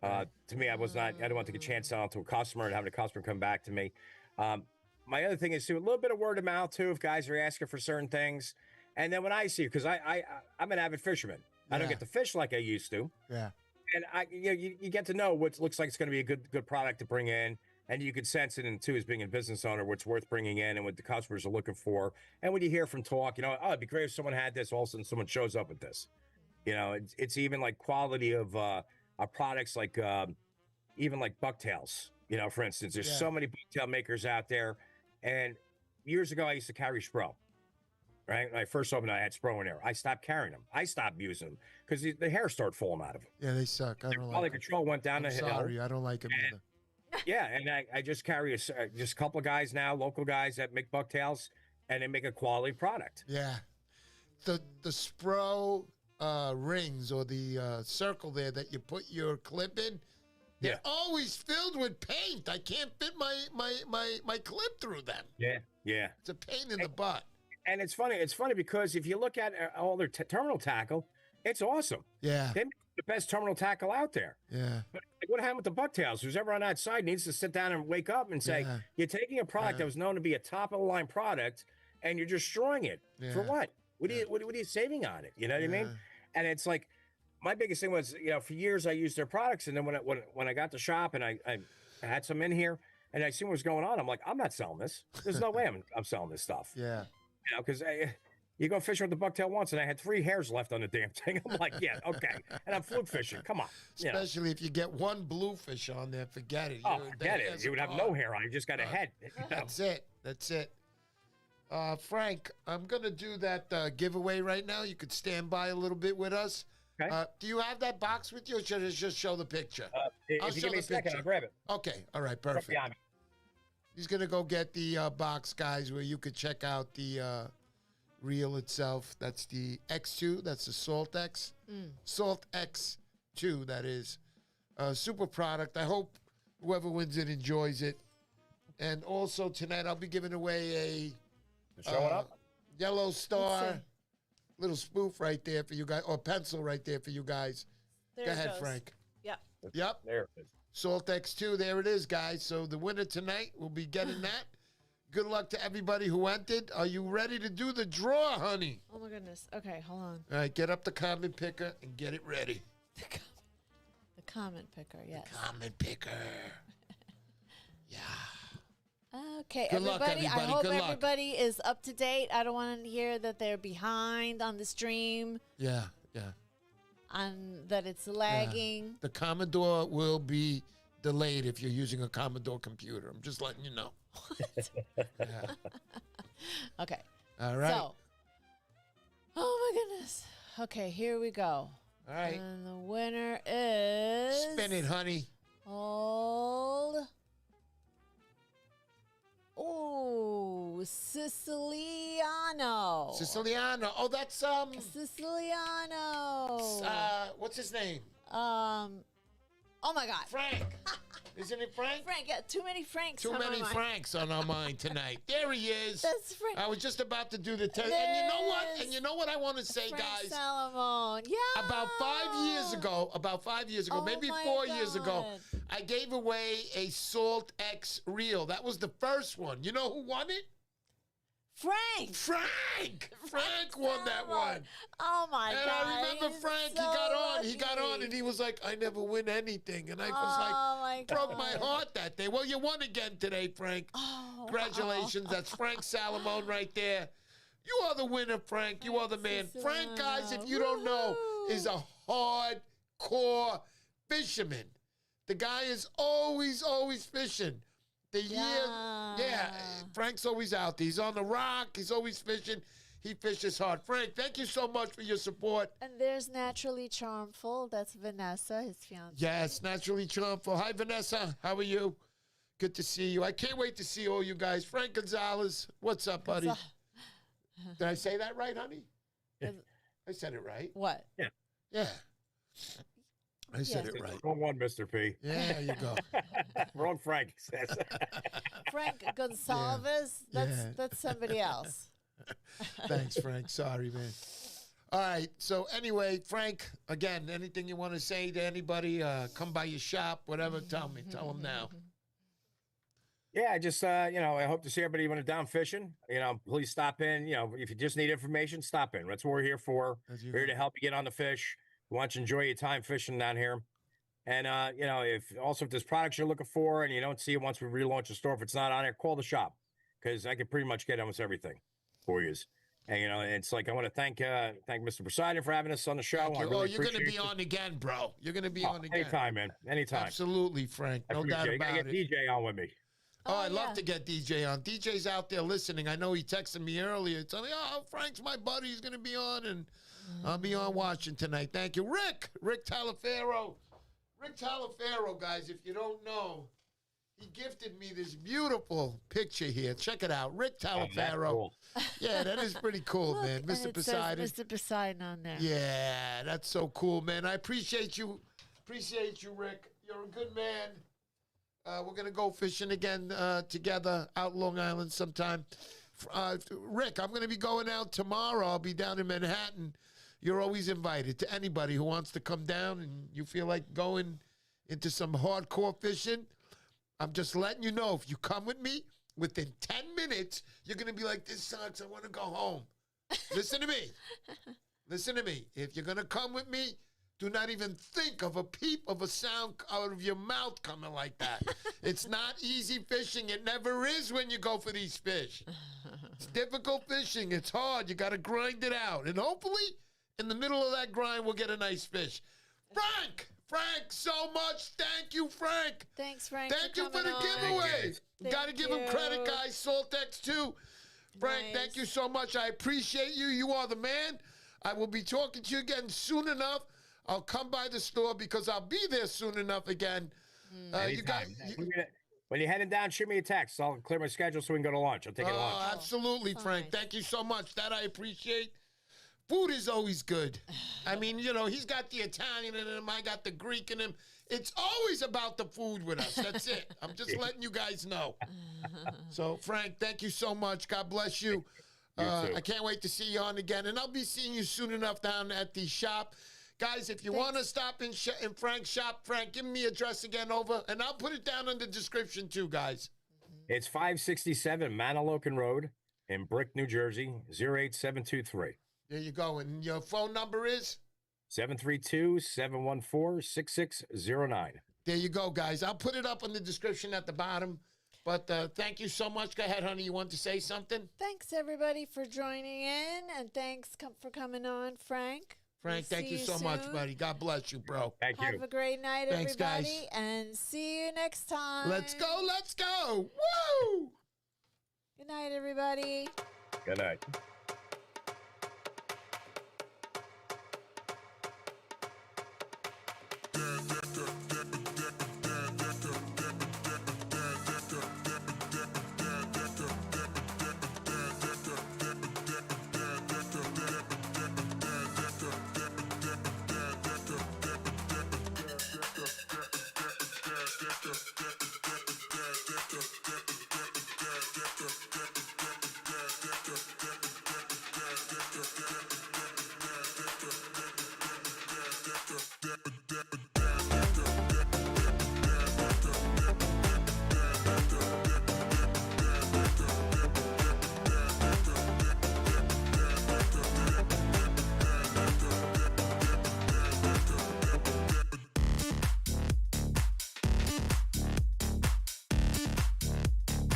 To me, I didn't want to take a chance selling to a customer and having a customer come back to me. My other thing is too, a little bit of word of mouth too, if guys are asking for certain things. And then when I see, because I'm an avid fisherman, I don't get to fish like I used to. Yeah. And you get to know what looks like it's going to be a good product to bring in. And you can sense it in too, as being a business owner, what's worth bringing in and what the customers are looking for. And when you hear from talk, oh, it'd be great if someone had this. All of a sudden, someone shows up with this. It's even like quality of products, like even like bucktails. For instance, there's so many bucktail makers out there. And years ago, I used to carry Spro. Right, when I first opened, I had Spro in there. I stopped carrying them. I stopped using them because the hair started falling out of them. Yeah, they suck. I don't like. Quality control went down the hill. Sorry, I don't like them either. Yeah, and I just carry just a couple of guys now, local guys that make bucktails, and they make a quality product. Yeah, the Spro rings or the circle there that you put your clip in, they're always filled with paint. I can't fit my clip through them. Yeah. It's a pain in the butt. And it's funny. It's funny because if you look at all their terminal tackle, it's awesome. Yeah. They make the best terminal tackle out there. Yeah. But what happened with the bucktails? Who's ever on that side needs to sit down and wake up and say, you're taking a product that was known to be a top-of-the-line product, and you're destroying it. For what? What are you saving on it? You know what I mean? And it's like, my biggest thing was, for years I used their products, and then when I got the shop and I had some in here, and I seen what was going on, I'm like, I'm not selling this. There's no way I'm selling this stuff. Yeah. Because you go fishing with the bucktail once, and I had 3 hairs left on the damn thing. I'm like, yeah, okay. And I'm fluke fishing. Come on. Especially if you get one bluefish on there, forget it. Oh, forget it. You would have no hair on. You just got a head. That's it. Frank, I'm going to do that giveaway right now. You could stand by a little bit with us. Okay. Do you have that box with you, or should I just show the picture? If you give me a second, I'll grab it. Okay. All right. Perfect. He's going to go get the box, guys, where you could check out the reel itself. That's the X2. That's the Salt X. Salt X2, that is. Super product. I hope whoever wins it enjoys it. And also tonight I'll be giving away a yellow star little spoof right there for you guys, or pencil right there for you guys. Go ahead, Frank. Yep. There it is. Salt X2, there it is, guys. So the winner tonight will be getting that. Good luck to everybody who entered. Are you ready to do the draw, honey? Oh, my goodness. Okay, hold on. All right, get up the comment picker and get it ready. The comment picker, yes. The comment picker. Yeah. Okay, Good luck, everybody. I hope Good luck. everybody is up to date. I don't want to hear that they're behind on the stream. Yeah. That it's lagging. Yeah. The Commodore will be delayed if you're using a Commodore computer. I'm just letting you know. Okay. All right. So, oh my goodness. Okay, here we go. All right. And the winner is... Spin it, honey. Hold. Oh, Siciliano. Siciliano. Oh, that's Siciliano. What's his name? Oh my God. Frank. Isn't it Frank? Frank, yeah, too many Franks. Too many Franks on our mind tonight. There he is. That's Frank. I was just about to do the test. And you know what? And you know what I want to say, Frank guys? Salomon. Yeah. About 5 years ago, Oh maybe my 4 years ago, God. I gave away a Salt X reel. That was the first one. You know who won it? Frank. Frank won that one. Oh my And God. I remember Frank, so he got on and he was like, I never win anything. And I was like, broke my heart that day. Well, you won again today, Frank. Oh, Congratulations. wow. That's Frank Salomon right there. You are the winner, Frank. You are the man. Frank, guys, if you don't know, is a hardcore fisherman. The guy is always fishing. the year. Yeah, Frank's always out there. He's on the rock. He's always fishing. He fishes hard. Frank, thank you so much for your support. And there's Naturally Charmful. That's Vanessa, his fiance. Yes, Naturally Charmful. Hi, Vanessa. How are you? Good to see you. I can't wait to see all you guys. Frank Gonzalez, what's up, buddy? Did I say that right, honey? I said it right. What? Yeah. I said it right. Wrong one, Mr. P. Yeah, there you go. Wrong Frank says. Frank Gonsalves? That's somebody else. Thanks, Frank. Sorry, man. All right. So anyway, Frank, again, anything you want to say to anybody, come by your shop, whatever, tell me. Tell them now. Yeah, I just, I hope to see everybody when they're down fishing. Please stop in. If you just need information, stop in. That's what we're here for. We're here to help you get on the fish. We want you to enjoy your time fishing down here. And, if there's products you're looking for and you don't see it once we relaunch the store, if it's not on there, call the shop because I can pretty much get almost everything for you. And, it's like I want to thank Mr. Poseidon for having us on the show. Really you're going to be on again, bro. You're going to be on again. Anytime, man. Anytime. Absolutely, Frank. No doubt about it. I get DJ on with me. I'd love to get DJ on. DJ's out there listening. I know he texted me earlier telling me, Frank's my buddy. He's going to be on, and I'll be on watching tonight. Thank you. Rick Talafero. Rick Talafero, guys, if you don't know, he gifted me this beautiful picture here. Check it out. Rick Talafero. Cool. Yeah, that is pretty cool, Look, man. Mr. Poseidon. Mr. Poseidon on there. Yeah, that's so cool, man. I appreciate you. Appreciate you, Rick. You're a good man. We're going to go fishing again together out Long Island sometime. Rick, I'm going to be going out tomorrow. I'll be down in Manhattan. You're always invited to anybody who wants to come down and you feel like going into some hardcore fishing. I'm just letting you know, if you come with me, within 10 minutes, you're going to be like, this sucks. I want to go home. Listen to me. Listen to me. If you're going to come with me, do not even think of a peep of a sound out of your mouth coming like that. It's not easy fishing. It never is when you go for these fish. It's difficult fishing. It's hard. You got to grind it out. And hopefully, in the middle of that grind, we'll get a nice fish. Frank, so much. Thank you, Frank. Thanks, Frank. Thank you for the giveaway. Got to give him credit, guys. Saltex, too. Frank, thank you so much. I appreciate you. You are the man. I will be talking to you again soon enough. I'll come by the store because I'll be there soon enough again. When you're heading down, shoot me a text. I'll clear my schedule so we can go to lunch. I'll take it to lunch. Absolutely, Frank. Nice. Thank you so much. That I appreciate. Food is always good. I mean, he's got the Italian in him. I got the Greek in him. It's always about the food with us. That's it. I'm just letting you guys know. So, Frank, thank you so much. God bless you. I can't wait to see you on again. And I'll be seeing you soon enough down at the shop. Guys, if you want to stop in Frank's shop, Frank, give me the address again over, and I'll put it down in the description too, guys. It's 567 Mantoloking Road in Brick, New Jersey, 08723. There you go. And your phone number is? 732-714-6609. There you go, guys. I'll put it up in the description at the bottom. But thank you so much. Go ahead, honey. You want to say something? Thanks, everybody, for joining in, and thanks for coming on, Frank. Frank, thank you so much, buddy. God bless you, bro. Thank you. Have a great night, Thanks, everybody. guys. And see you next time. Let's go. Let's go. Woo! Good night, everybody. Good night.